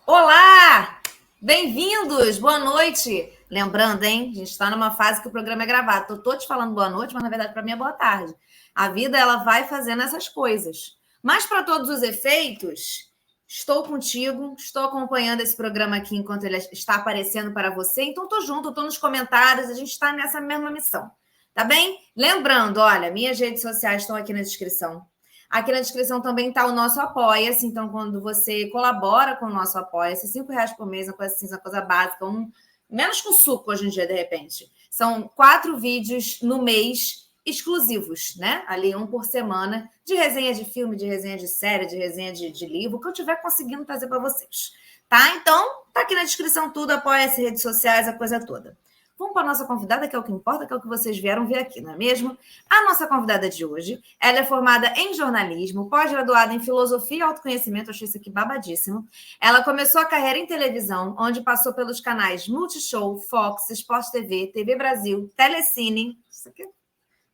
Olá! Bem-vindos! Boa noite! Lembrando, hein? A gente está numa fase que o programa é gravado. Estou te falando boa noite, mas na verdade para mim é boa tarde. A vida, ela vai fazendo essas coisas. Mas para todos os efeitos, estou contigo, estou acompanhando esse programa aqui enquanto ele está aparecendo para você. Então, estou junto, estou nos comentários, a gente está nessa mesma missão. Tá bem? Lembrando, olha, minhas redes sociais estão aqui na descrição. Aqui na descrição também está o nosso Apoia-se. Então, quando você colabora com o nosso Apoia-se, R$5 por mês, uma coisa assim, uma coisa básica, menos com suco hoje em dia, de repente. São 4 vídeos no mês exclusivos, né? Ali, um por semana, de resenha de filme, de resenha de série, de resenha de livro, que eu estiver conseguindo trazer para vocês. Tá? Então, tá aqui na descrição tudo, Apoia-se, redes sociais, a coisa toda. Vamos para a nossa convidada, que é o que importa, que é o que vocês vieram ver aqui, não é mesmo? A nossa convidada de hoje, ela é formada em jornalismo, pós-graduada em filosofia e autoconhecimento, eu achei isso aqui babadíssimo. Ela começou a carreira em televisão, onde passou pelos canais Multishow, Fox, Sport TV, TV Brasil, Telecine, isso aqui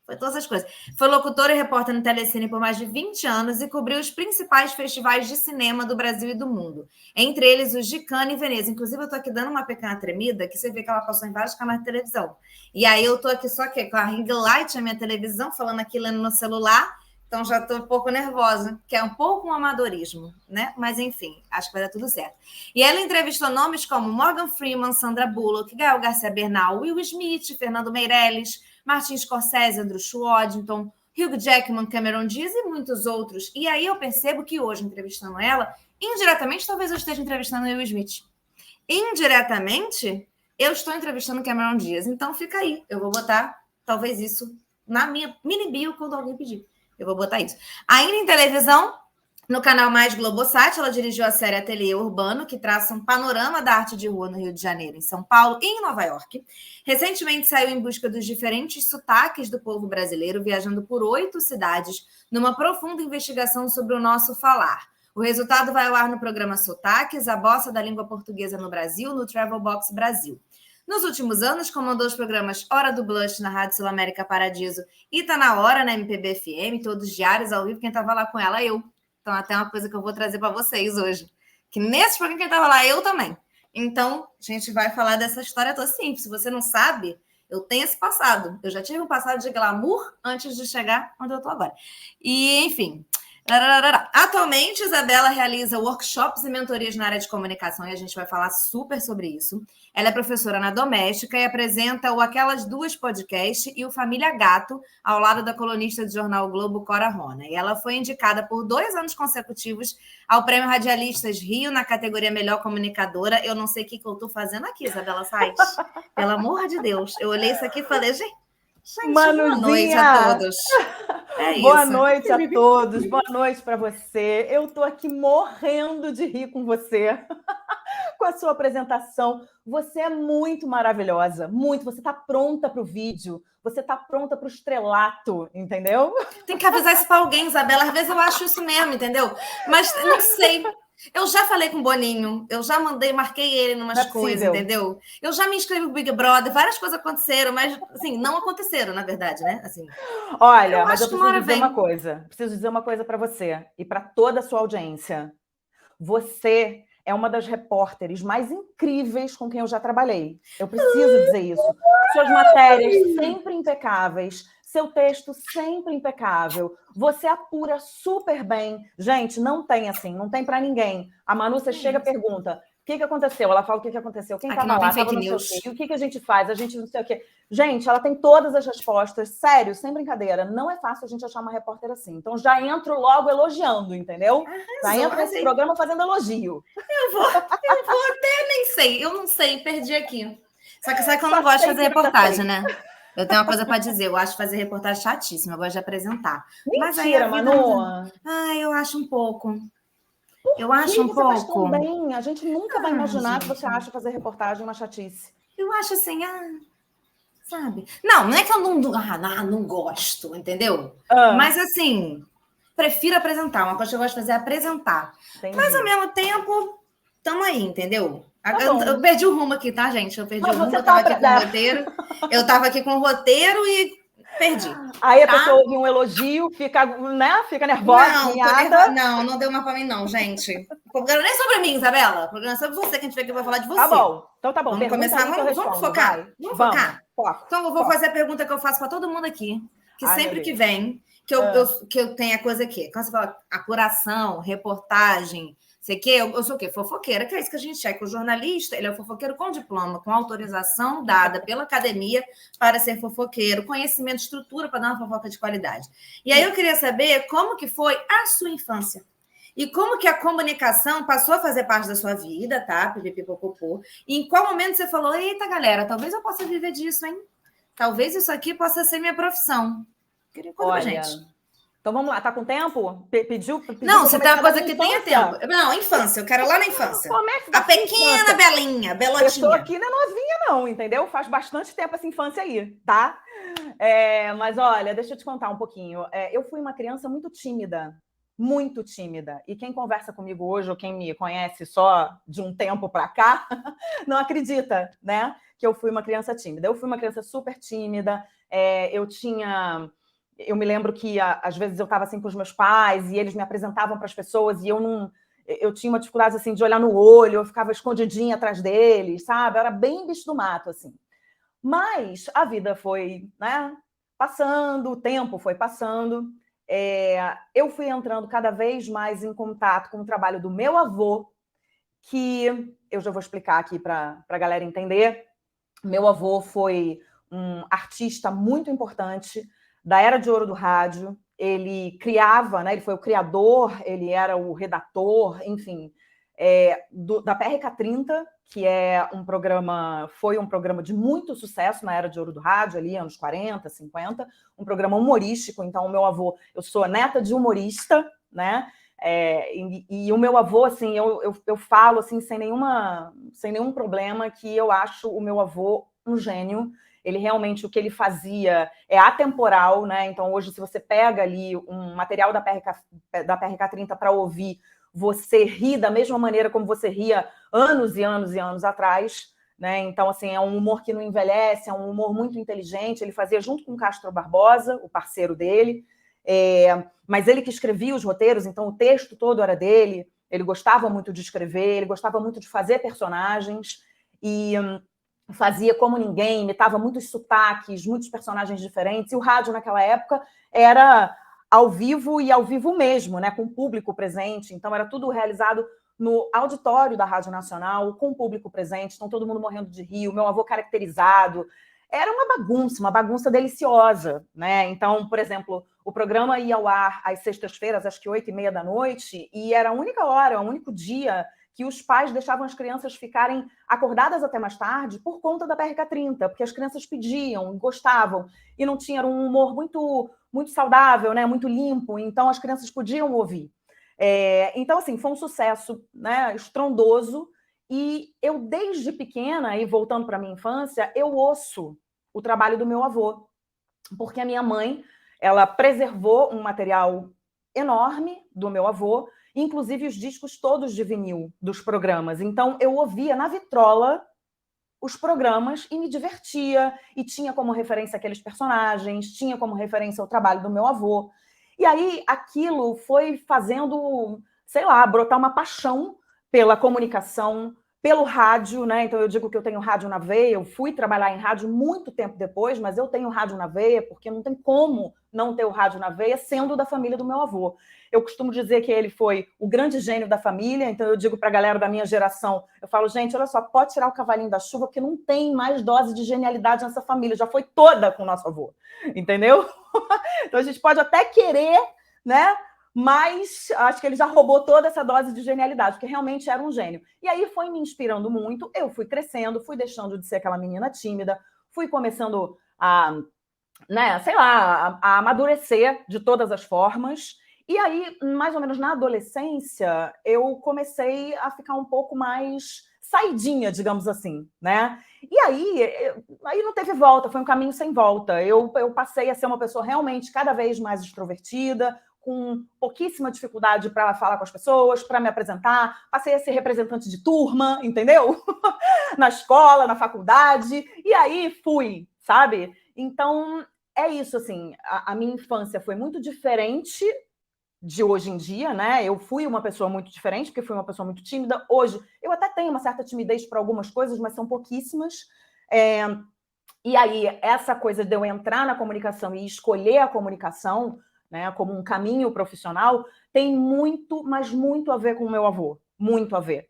foi todas as coisas. Foi locutora e repórter no Telecine por mais de 20 anos e cobriu os principais festivais de cinema do Brasil e do mundo. Entre eles, os de Cannes e Veneza. Inclusive, eu estou aqui dando uma pequena tremida, que você vê que ela passou em vários canais de televisão. E aí, eu estou aqui só que com a ring light, a minha televisão, falando aqui, lendo no celular. Então, já estou um pouco nervosa, que é um pouco um amadorismo, né? Mas, enfim, acho que vai dar tudo certo. E ela entrevistou nomes como Morgan Freeman, Sandra Bullock, Gael Garcia Bernal, Will Smith, Fernando Meirelles, Martin Scorsese, Andrew Schwarzenegger, Hugh Jackman, Cameron Diaz e muitos outros. E aí eu percebo que hoje, entrevistando ela, indiretamente, talvez eu esteja entrevistando Will Smith. Indiretamente, eu estou entrevistando Cameron Diaz. Então, fica aí. Eu vou botar, talvez, isso na minha mini bio quando alguém pedir. Eu vou botar isso. Ainda em televisão, no canal Mais Globosat, ela dirigiu a série Ateliê Urbano, que traça um panorama da arte de rua no Rio de Janeiro, em São Paulo e em Nova York. Recentemente saiu em busca dos diferentes sotaques do povo brasileiro, viajando por 8 cidades, numa profunda investigação sobre o nosso falar. O resultado vai ao ar no programa Sotaques, a bossa da língua portuguesa no Brasil, no Travel Box Brasil. Nos últimos anos, comandou os programas Hora do Blush na Rádio Sul América Paradiso e Tá Na Hora na MPB FM, todos diários ao vivo. Quem estava lá com ela, eu. Então, até uma coisa que eu vou trazer para vocês hoje. Que nesse programa quem estava lá, eu também. Então, a gente vai falar dessa história toda simples. Se você não sabe, eu tenho esse passado. Eu já tive um passado de glamour antes de chegar onde eu estou agora. E, enfim... Atualmente, Isabela realiza workshops e mentorias na área de comunicação e a gente vai falar super sobre isso. Ela é professora na Doméstica e apresenta o Aquelas Duas Podcast e o Família Gato, ao lado da colunista do jornal o Globo, Cora Rona. E ela foi indicada por 2 anos consecutivos ao Prêmio Radialistas Rio na categoria Melhor Comunicadora. Eu não sei o que eu estou fazendo aqui, Isabela Sait. Pelo amor de Deus. Eu olhei isso aqui e falei, gente, boa noite a todos. É boa isso. Noite a todos, boa noite para você. Eu estou aqui morrendo de rir com você, com a sua apresentação. Você é muito maravilhosa, muito. Você está pronta para o vídeo, você está pronta para o estrelato, entendeu? Tem que avisar isso para alguém, Isabela. Às vezes eu acho isso mesmo, entendeu? Mas não sei. Eu já falei com o Boninho, eu já marquei ele em umas coisas, entendeu? Eu já me inscrevi no Big Brother, várias coisas aconteceram, mas, assim, não aconteceram, na verdade, né? Assim, olha, mas eu preciso dizer uma coisa. Preciso dizer uma coisa para você e para toda a sua audiência. Você é uma das repórteres mais incríveis com quem eu já trabalhei. Eu preciso dizer isso. Suas matérias sempre impecáveis, seu texto sempre impecável. Você apura super bem. Gente, não tem assim, não tem para ninguém. A Manu, você chega e pergunta, o que aconteceu? Ela fala o que aconteceu. Quem estava lá? Estava não sei o quê. E o que a gente faz? A gente não sei o quê. Gente, ela tem todas as respostas. Sério, sem brincadeira. Não é fácil a gente achar uma repórter assim. Então já entro logo elogiando, entendeu? Já entro nesse programa fazendo elogio. Eu vou até nem sei. Eu não sei, perdi aqui. Só que sabe que eu não gosto de fazer reportagem, né? Eu tenho uma coisa para dizer. Eu acho fazer reportagem chatíssima. Eu gosto de apresentar. Mentira, mas aí Manu. Eu acho um pouco. Eu acho um pouco. Faz tão bem. A gente nunca vai imaginar que você acha fazer reportagem uma chatice. Eu acho assim, sabe? Não é que eu não gosto, entendeu? Mas assim, prefiro apresentar. Uma coisa que eu gosto de fazer é apresentar. Entendi. Mas ao mesmo tempo, estamos aí, entendeu? Eu perdi o rumo aqui, tá, gente? Eu perdi o rumo, eu estava aqui com o roteiro. Eu estava aqui com o roteiro e Perdi. Aí a pessoa ouve um elogio, fica, né? Fica nervosa, não deu uma pra mim, não, gente. O programa nem é sobre mim, Isabela. O programa é sobre você, que a gente vai falar de você. Tá bom. Então tá bom. Vamos começar, vamos focar. Vamos focar. Então eu vou fazer a pergunta que eu faço para todo mundo aqui, que sempre que vem, que eu tenho a coisa aqui. Quando você fala apuração, reportagem, sei que eu sou o quê? Fofoqueira, que é isso que a gente é, que o jornalista, ele é o fofoqueiro com diploma, com autorização dada pela academia para ser fofoqueiro, conhecimento, estrutura para dar uma fofoca de qualidade. E aí eu queria saber como que foi a sua infância. E como que a comunicação passou a fazer parte da sua vida, tá? Pipipipopopô. E em qual momento você falou, eita, galera, talvez eu possa viver disso, hein? Talvez isso aqui possa ser minha profissão. Queria contar pra gente. Então vamos lá, tá com tempo? Pediu não, você tem uma coisa que tenha tempo. Não, infância, eu quero lá na infância. A pequena Belinha, Belotinha. Eu tô aqui não é novinha não, entendeu? Faz bastante tempo essa infância aí, tá? Mas olha, deixa eu te contar um pouquinho. Eu fui uma criança muito tímida. Muito tímida. E quem conversa comigo hoje, ou quem me conhece só de um tempo para cá, não acredita, né? Que eu fui uma criança tímida. Eu fui uma criança super tímida. Eu me lembro que às vezes eu estava assim com os meus pais e eles me apresentavam para as pessoas e eu tinha uma dificuldade assim de olhar no olho, eu ficava escondidinha atrás deles, sabe? Eu era bem bicho do mato, assim. Mas a vida foi, né, passando, o tempo foi passando. Eu fui entrando cada vez mais em contato com o trabalho do meu avô, que eu já vou explicar aqui para a galera entender. Meu avô foi um artista muito importante da Era de Ouro do rádio. Ele criava, né, ele foi o criador, ele era o redator, enfim, da PRK30, que foi um programa de muito sucesso na Era de Ouro do rádio, ali anos 40, 50, um programa humorístico. Então, o meu avô, eu sou neta de humorista, né? E o meu avô, assim, eu falo assim, sem nenhum problema, que eu acho o meu avô um gênio. Ele realmente, o que ele fazia é atemporal, né? Então, hoje, se você pega ali um material da PRK30 para ouvir, você ri da mesma maneira como você ria anos e anos e anos atrás, né? Então, assim, é um humor que não envelhece, é um humor muito inteligente. Ele fazia junto com o Castro Barbosa, o parceiro dele, mas ele que escrevia os roteiros, então o texto todo era dele. Ele gostava muito de escrever, ele gostava muito de fazer personagens e fazia como ninguém, imitava muitos sotaques, muitos personagens diferentes. E o rádio naquela época era ao vivo e ao vivo mesmo, né, com o público presente. Então era tudo realizado no auditório da Rádio Nacional, com o público presente, então todo mundo morrendo de rir, o meu avô caracterizado. Era uma bagunça deliciosa, né? Então, por exemplo, o programa ia ao ar às sextas-feiras, acho que 8h30 da noite, e era a única hora, o único dia que os pais deixavam as crianças ficarem acordadas até mais tarde por conta da PRK30, porque as crianças pediam, gostavam, e não tinha um humor muito, muito saudável, né? Muito limpo, então as crianças podiam ouvir. Então, assim, foi um sucesso, né, estrondoso, e eu, desde pequena, e voltando para a minha infância, eu ouço o trabalho do meu avô, porque a minha mãe, ela preservou um material enorme do meu avô, inclusive os discos todos de vinil dos programas. Então, eu ouvia na vitrola os programas e me divertia, e tinha como referência aqueles personagens, tinha como referência o trabalho do meu avô. E aí, aquilo foi fazendo, sei lá, brotar uma paixão pela comunicação, pelo rádio, né? Então, eu digo que eu tenho rádio na veia. Eu fui trabalhar em rádio muito tempo depois, mas eu tenho rádio na veia, porque não tem como não ter o rádio na veia, sendo da família do meu avô. Eu costumo dizer que ele foi o grande gênio da família, então eu digo para a galera da minha geração, eu falo, gente, olha só, pode tirar o cavalinho da chuva, porque não tem mais dose de genialidade nessa família, já foi toda com o nosso avô, entendeu? Então a gente pode até querer, né? Mas acho que ele já roubou toda essa dose de genialidade, porque realmente era um gênio. E aí foi me inspirando muito, eu fui crescendo, fui deixando de ser aquela menina tímida, fui começando a, né, sei lá, a amadurecer de todas as formas. E aí, mais ou menos na adolescência, eu comecei a ficar um pouco mais saidinha, digamos assim, né? E aí não teve volta, foi um caminho sem volta. Eu passei a ser uma pessoa realmente cada vez mais extrovertida, com pouquíssima dificuldade para falar com as pessoas, para me apresentar. Passei a ser representante de turma, entendeu? Na escola, na faculdade. E aí fui, sabe? Então, é isso, assim, a minha infância foi muito diferente de hoje em dia, né? Eu fui uma pessoa muito diferente, porque fui uma pessoa muito tímida. Hoje, eu até tenho uma certa timidez para algumas coisas, mas são pouquíssimas. E aí, essa coisa de eu entrar na comunicação e escolher a comunicação, né, como um caminho profissional, tem muito, mas muito a ver com o meu avô. Muito a ver.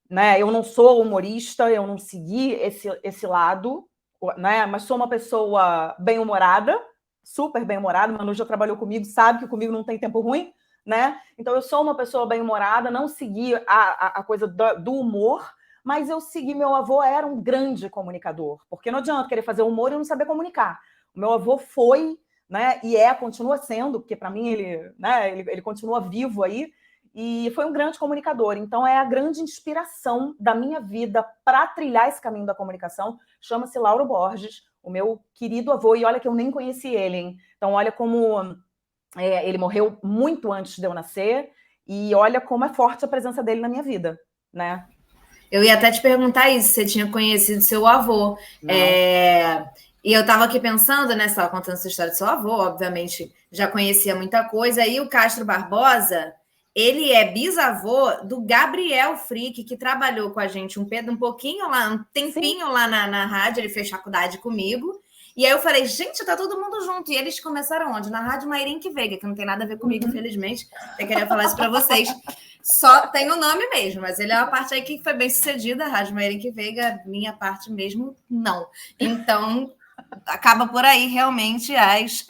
Né? Eu não sou humorista, eu não segui esse lado, né? Mas sou uma pessoa bem-humorada, super bem-humorada. Manu já trabalhou comigo, sabe que comigo não tem tempo ruim, né? Então eu sou uma pessoa bem-humorada, não segui a coisa do humor, mas eu segui. Meu avô era um grande comunicador, porque não adianta querer fazer humor e não saber comunicar. O meu avô foi, né? E continua sendo, porque para mim ele continua vivo aí. E foi um grande comunicador. Então, é a grande inspiração da minha vida para trilhar esse caminho da comunicação. Chama-se Lauro Borges, o meu querido avô. E olha que eu nem conheci ele, hein? Então, olha como ele morreu muito antes de eu nascer. E olha como é forte a presença dele na minha vida, né? Eu ia até te perguntar isso, se você tinha conhecido seu avô. E eu estava aqui pensando, né? Você estava contando essa história do seu avô, obviamente já conhecia muita coisa. E o Castro Barbosa, ele é bisavô do Gabriel Frick, que trabalhou com a gente um pouquinho lá, um tempinho. Sim. Lá na rádio, ele fez faculdade comigo. E aí eu falei, gente, tá todo mundo junto. E eles começaram onde? Na Rádio Mairink Veiga, que não tem nada a ver comigo, infelizmente. Eu queria falar isso para vocês. Só tem o nome mesmo, mas ele é uma parte aí que foi bem sucedida, a Rádio Mairink Veiga, minha parte mesmo, não. Então, acaba por aí realmente as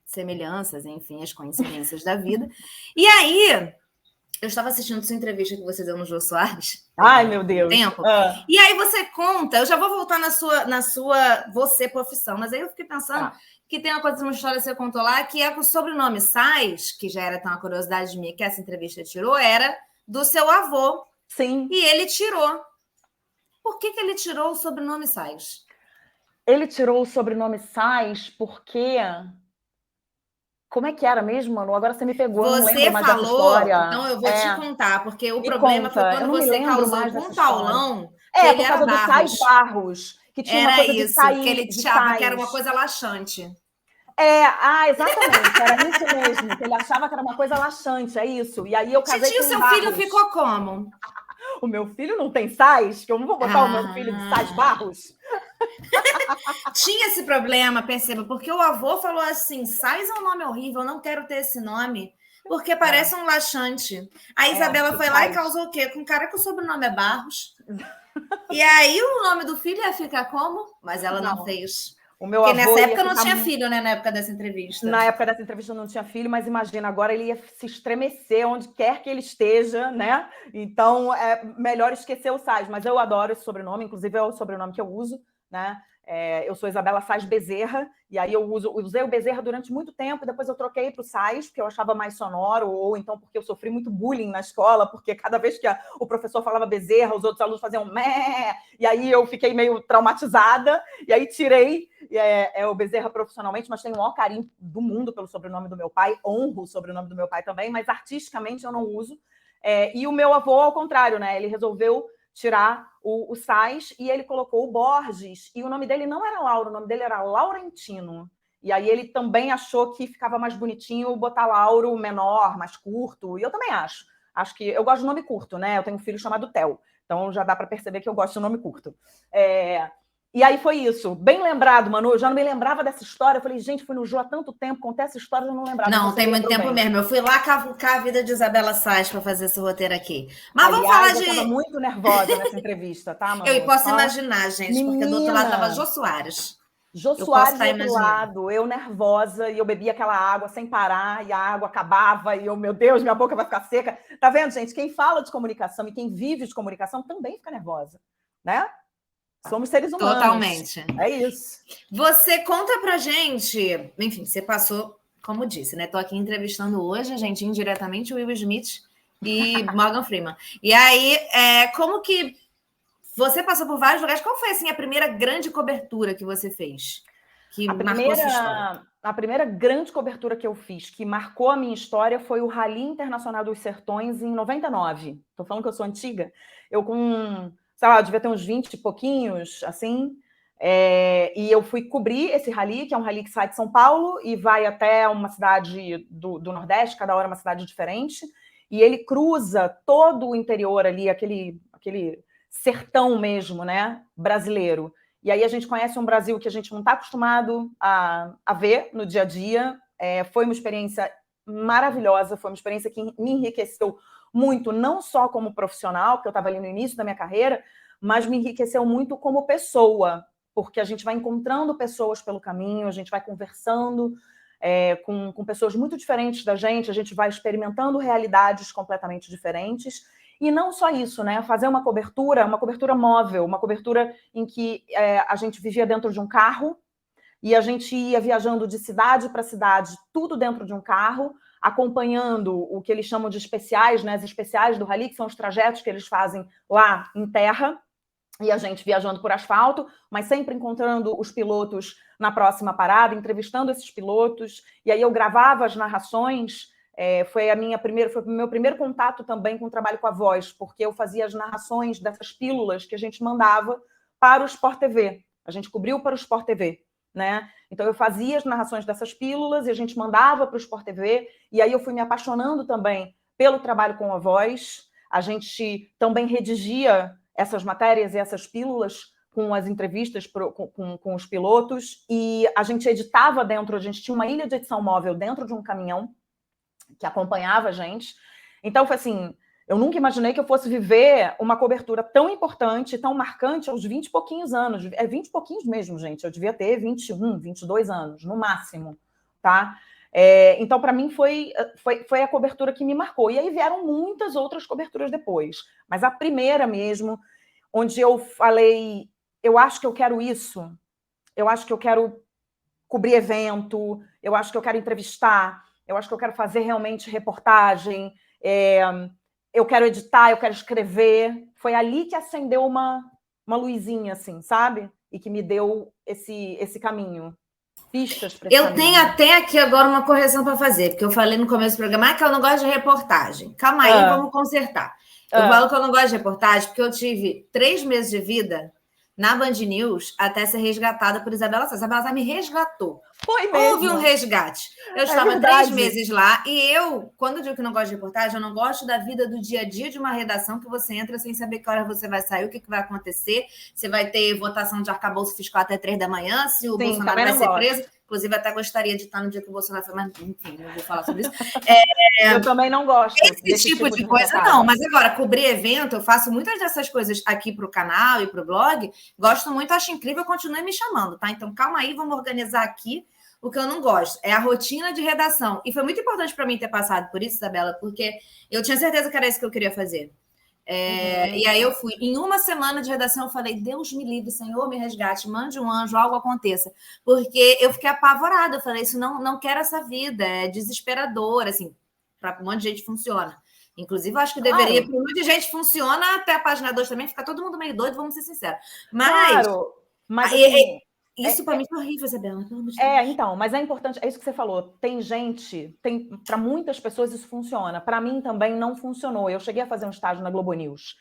semelhanças, enfim, as coincidências da vida. E aí, eu estava assistindo sua entrevista que você deu no Jô Soares. Ai, meu Deus. E aí você conta, eu já vou voltar na sua você profissão, mas aí eu fiquei pensando que tem uma história que você contou lá, que é com o sobrenome Sais, que já era tão uma curiosidade minha, que essa entrevista tirou, era do seu avô. Sim. E ele tirou. Por que ele tirou o sobrenome Sais? Ele tirou o sobrenome Sais porque... Como é que era mesmo, Manu? Agora você me pegou, eu não lembro mais dessa história. Então eu vou te contar, porque o problema foi quando você causou com o Paulão, por causa do Sais Barros, que tinha uma coisa de sair, que ele achava que era uma coisa laxante. Exatamente, era isso mesmo, que ele achava que era uma coisa laxante, é isso. E aí eu casei com o seu filho ficou como? O meu filho não tem Sais, que eu não vou botar o meu filho de Sais Barros. Tinha esse problema, perceba, porque o avô falou assim, Sais é um nome horrível, eu não quero ter esse nome, porque parece um laxante. A Isabela foi lá e causou o quê? Com um cara que o sobrenome é Barros. E aí o nome do filho ia ficar como? Mas ela não fez. Porque nessa época não tinha filho, né? Na época dessa entrevista. Na época dessa entrevista não tinha filho, mas imagina, agora ele ia se estremecer onde quer que ele esteja, né? Então é melhor esquecer o Sais. Mas eu adoro esse sobrenome, inclusive é o sobrenome que eu uso, né? Eu sou Isabela Sais Bezerra, e aí eu usei o Bezerra durante muito tempo, e depois eu troquei para o Sais, porque eu achava mais sonoro, ou então porque eu sofri muito bullying na escola, porque cada vez que o professor falava Bezerra, os outros alunos faziam mé, e aí eu fiquei meio traumatizada, e aí tirei o Bezerra profissionalmente, mas tenho o maior carinho do mundo pelo sobrenome do meu pai, honro o sobrenome do meu pai também, mas artisticamente eu não uso. E o meu avô, ao contrário, né? Ele resolveu tirar o Sais e ele colocou o Borges, e o nome dele não era Lauro, o nome dele era Laurentino. E aí ele também achou que ficava mais bonitinho botar Lauro menor, mais curto, e eu também acho. Acho que eu gosto de nome curto, né? Eu tenho um filho chamado Theo, então já dá para perceber que eu gosto de nome curto. E aí foi isso. Bem lembrado, Manu. Eu já não me lembrava dessa história. Eu falei, gente, fui no Jô há tanto tempo, contei essa história, eu não lembrava. Não, tem muito tempo mesmo. Eu fui lá cavucar a vida de Isabela Sais para fazer esse roteiro aqui. Mas aliás, vamos falar de... eu estava muito nervosa nessa entrevista, tá, Manu? Eu posso imaginar, gente, porque do outro lado estava Jô Soares. Jô Soares do outro lado, eu nervosa, e eu bebia aquela água sem parar, e a água acabava, e eu, meu Deus, minha boca vai ficar seca. Tá vendo, gente? Quem fala de comunicação e quem vive de comunicação também fica nervosa, né? Somos seres humanos. Totalmente. É isso. Você conta pra gente, enfim, você passou, como disse, né? Tô aqui entrevistando hoje, a gente, indiretamente, o Will Smith e Morgan Freeman. E aí, como que você passou por vários lugares? Qual foi, assim, a primeira grande cobertura que você fez? Que marcou sua história? A primeira grande cobertura que eu fiz, que marcou a minha história, foi o Rally Internacional dos Sertões em 99. Tô falando que eu sou antiga. Eu com... sei lá, eu devia ter uns 20 e pouquinhos, assim, E eu fui cobrir esse rally, que é um rally que sai de São Paulo e vai até uma cidade do Nordeste, cada hora é uma cidade diferente, e ele cruza todo o interior ali, aquele sertão mesmo, né, brasileiro. E aí a gente conhece um Brasil que a gente não está acostumado a ver no dia a dia. Foi uma experiência maravilhosa, foi uma experiência que me enriqueceu muito, não só como profissional, porque eu estava ali no início da minha carreira, mas me enriqueceu muito como pessoa, porque a gente vai encontrando pessoas pelo caminho, a gente vai conversando com pessoas muito diferentes da gente, a gente vai experimentando realidades completamente diferentes. E não só isso, né? Fazer uma cobertura móvel, uma cobertura em que a gente vivia dentro de um carro e a gente ia viajando de cidade para cidade, tudo dentro de um carro, acompanhando o que eles chamam de especiais, né? As especiais do rally, que são os trajetos que eles fazem lá em terra, e a gente viajando por asfalto, mas sempre encontrando os pilotos na próxima parada, entrevistando esses pilotos, e aí eu gravava as narrações. Foi o meu primeiro contato também com o trabalho com a voz, porque eu fazia as narrações dessas pílulas que a gente mandava para o Sport TV. A gente cobriu para o Sport TV, né? Então eu fazia as narrações dessas pílulas e a gente mandava para o Sport TV, e aí eu fui me apaixonando também pelo trabalho com a voz. A gente também redigia essas matérias e essas pílulas com as entrevistas com os pilotos, e a gente editava a gente tinha uma ilha de edição móvel dentro de um caminhão que acompanhava a gente. Então, foi assim, eu nunca imaginei que eu fosse viver uma cobertura tão importante, tão marcante aos 20 e pouquinhos anos. 20 e pouquinhos mesmo, gente. Eu devia ter 21, 22 anos, no máximo, tá? Então, para mim, foi a cobertura que me marcou. E aí vieram muitas outras coberturas depois. Mas a primeira mesmo, onde eu falei, eu acho que eu quero isso, eu acho que eu quero cobrir evento, eu acho que eu quero entrevistar, eu acho que eu quero fazer realmente reportagem, eu quero editar, eu quero escrever. Foi ali que acendeu uma luzinha, assim, sabe? E que me deu esse caminho. Pistas para esse Eu caminho. tenho até aqui agora uma correção para fazer, porque eu falei no começo do programa que eu não gosto de reportagem. Calma aí, vamos consertar. Eu falo que eu não gosto de reportagem porque eu tive 3 meses de vida na Band News até ser resgatada por Isabela Sá. Isabela Sá me resgatou. Foi mesmo. Houve um resgate. Eu estava 3 meses lá e quando eu digo que não gosto de reportagem, eu não gosto da vida do dia a dia de uma redação que você entra sem saber que hora você vai sair, o que vai acontecer, se vai ter votação de arcabouço fiscal até 3 da manhã, se o Bolsonaro vai ser preso. Inclusive, até gostaria de estar no dia que o Bolsonaro foi, mas enfim, não vou falar sobre isso. Eu também não gosto. Esse tipo de coisa, não. Mas agora, cobrir evento, eu faço muitas dessas coisas aqui para o canal e para o blog. Gosto muito, acho incrível, continue me chamando, tá? Então, calma aí, vamos organizar aqui. O que eu não gosto é a rotina de redação. E foi muito importante para mim ter passado por isso, Isabela, porque eu tinha certeza que era isso que eu queria fazer. E aí eu fui. Em uma semana de redação, eu falei, Deus me livre, Senhor, me resgate, mande um anjo, algo aconteça. Porque eu fiquei apavorada. Eu falei, isso não quero essa vida, é desesperador, assim, para um monte de gente funciona. Inclusive, eu acho que deveria, para um monte de gente funciona, até a página 2 também, fica todo mundo meio doido, vamos ser sinceros. Mas assim, isso para mim foi horrível, Isabela. Então, mas é importante, é isso que você falou. Para muitas pessoas isso funciona. Para mim também não funcionou. Eu cheguei a fazer um estágio na Globo News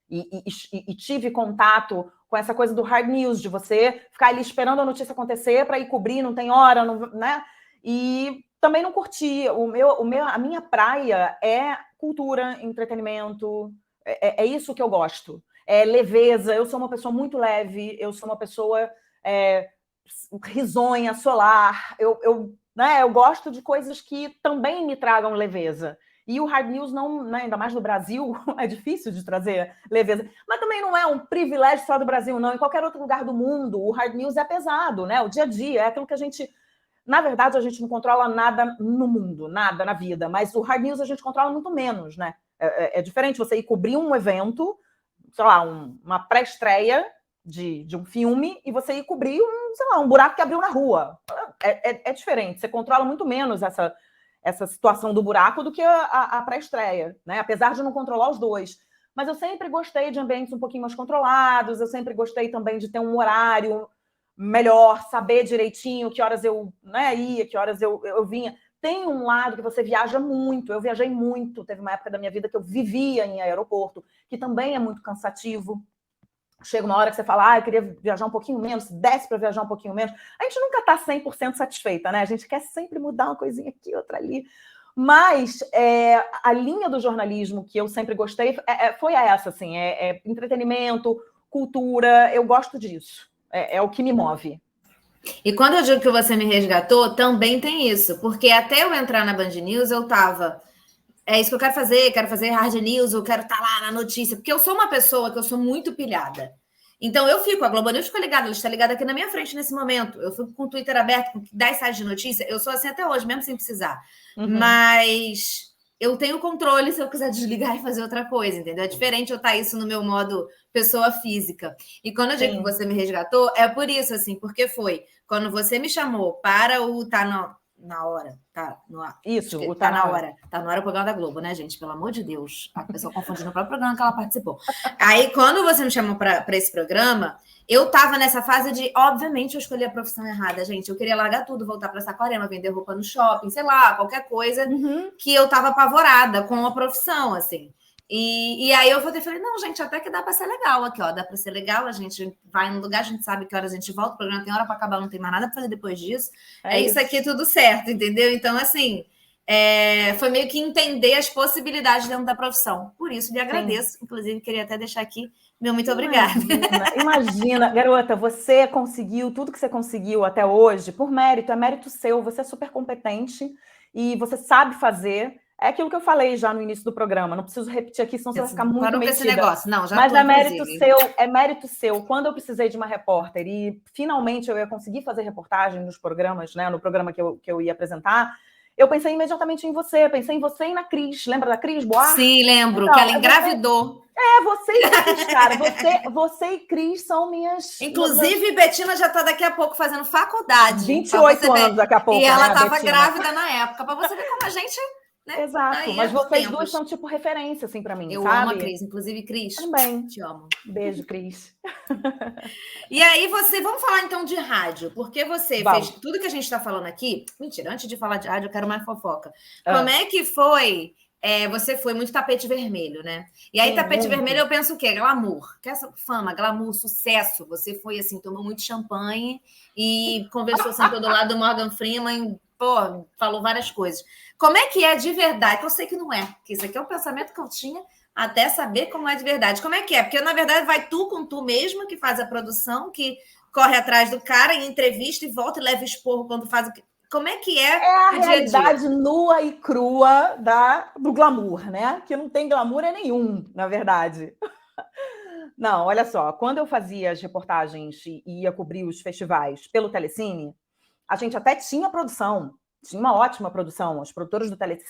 e tive contato com essa coisa do hard news, de você ficar ali esperando a notícia acontecer para ir cobrir, não tem hora, né? E também não curti. A minha praia é cultura, entretenimento. É isso que eu gosto. É leveza. Eu sou uma pessoa muito leve. Eu sou uma pessoa risonha, solar. Eu gosto de coisas que também me tragam leveza. E o hard news, não, né, ainda mais no Brasil, é difícil de trazer leveza. Mas também não é um privilégio só do Brasil, não. Em qualquer outro lugar do mundo, o hard news é pesado, né? O dia a dia, é aquilo que a gente... Na verdade, a gente não controla nada no mundo, nada na vida. Mas o hard news a gente controla muito menos, né? É diferente você ir cobrir um evento, sei lá, uma pré-estreia de um filme e você ir cobrir um buraco que abriu na rua. É diferente, você controla muito menos essa situação do buraco do que a pré-estreia, né? Apesar de não controlar os dois. Mas eu sempre gostei de ambientes um pouquinho mais controlados, eu sempre gostei também de ter um horário melhor, saber direitinho que horas eu ia, que horas eu vinha. Tem um lado que você viaja muito, eu viajei muito, teve uma época da minha vida que eu vivia em aeroporto, que também é muito cansativo. chega uma hora que você fala, eu queria viajar um pouquinho menos, desce para viajar um pouquinho menos. A gente nunca está 100% satisfeita, né? A gente quer sempre mudar uma coisinha aqui, outra ali. Mas a linha do jornalismo que eu sempre gostei foi essa, assim, entretenimento, cultura, eu gosto disso. É o que me move. E quando eu digo que você me resgatou, também tem isso. Porque até eu entrar na Band News, eu tava... É isso que eu quero fazer hard news, eu quero estar lá na notícia. Porque eu sou uma pessoa que eu sou muito pilhada. Então eu fico, a Globo News ficou ligada, ela está ligada aqui na minha frente nesse momento. Eu fico com o Twitter aberto, com 10 sites de notícia. Eu sou assim até hoje, mesmo sem precisar. Mas eu tenho controle se eu quiser desligar e fazer outra coisa, entendeu? É diferente eu estar isso no meu modo pessoa física. E quando eu digo que você me resgatou, é por isso, assim, porque foi quando você me chamou para o na hora, tá no ar. Isso, o tá na hora. Tá na hora o programa da Globo, né, gente? Pelo amor de Deus. A pessoa confundindo o próprio programa que ela participou. Aí, quando você me chamou para esse programa, eu tava nessa fase de, obviamente, eu escolhi a profissão errada, gente. Eu queria largar tudo, voltar para Saquarema, vender roupa no shopping, sei lá, qualquer coisa que eu tava apavorada com a profissão, assim. E aí eu falei, não, gente, até que dá para ser legal aqui, ó. Dá para ser legal, a gente vai no lugar, a gente sabe que horas a gente volta, o programa tem hora para acabar, não tem mais nada para fazer depois disso. É isso aqui, tudo certo, entendeu? Então, assim, foi meio que entender as possibilidades dentro da profissão. Por isso, lhe agradeço. Inclusive, queria até deixar aqui meu muito obrigada. Imagina, garota, você conseguiu tudo que você conseguiu até hoje por mérito, é mérito seu, você é super competente e você sabe fazer. É aquilo que eu falei já no início do programa, não preciso repetir aqui, senão você vai ficar muito metida. Esse negócio. Não, já mas é mérito seu. Quando eu precisei de uma repórter e finalmente eu ia conseguir fazer reportagem nos programas, né, no programa que eu ia apresentar, eu pensei imediatamente em você, pensei em você e na Cris. Lembra da Cris Boar? Sim, lembro, então, que ela engravidou. Você e Cris, cara. Você e Cris são minhas... Inclusive, Betina já está daqui a pouco fazendo faculdade. 28 anos daqui a pouco, e ela estava grávida na época, para você ver como a gente... Né? Exato, mas vocês duas são tipo referência, assim, para mim, eu sabe? amo a Cris, inclusive, Cris. Também. Te amo. Beijo, Cris. E aí vamos falar então de rádio, porque você fez tudo que a gente está falando aqui. Mentira, antes de falar de rádio, eu quero mais fofoca. Como é que foi? Você foi muito tapete vermelho, né? E aí, tapete vermelho, eu penso o quê? Glamour. Que essa fama, glamour, sucesso. Você foi assim, tomou muito champanhe e conversou sempre do lado do Morgan Freeman, pô, falou várias coisas. Como é que é de verdade? Eu sei que não é, porque isso aqui é um pensamento que eu tinha até saber como é de verdade. Como é que é? Porque, na verdade, vai tu com tu mesma, que faz a produção, que corre atrás do cara em entrevista e volta e leva esporro quando faz o que... Como é que é a realidade nua e crua do glamour, né? Que não tem glamour nenhum, na verdade. Não, olha só. Quando eu fazia as reportagens e ia cobrir os festivais pelo Telecine, a gente até tinha produção. Tinha uma ótima produção. As produtoras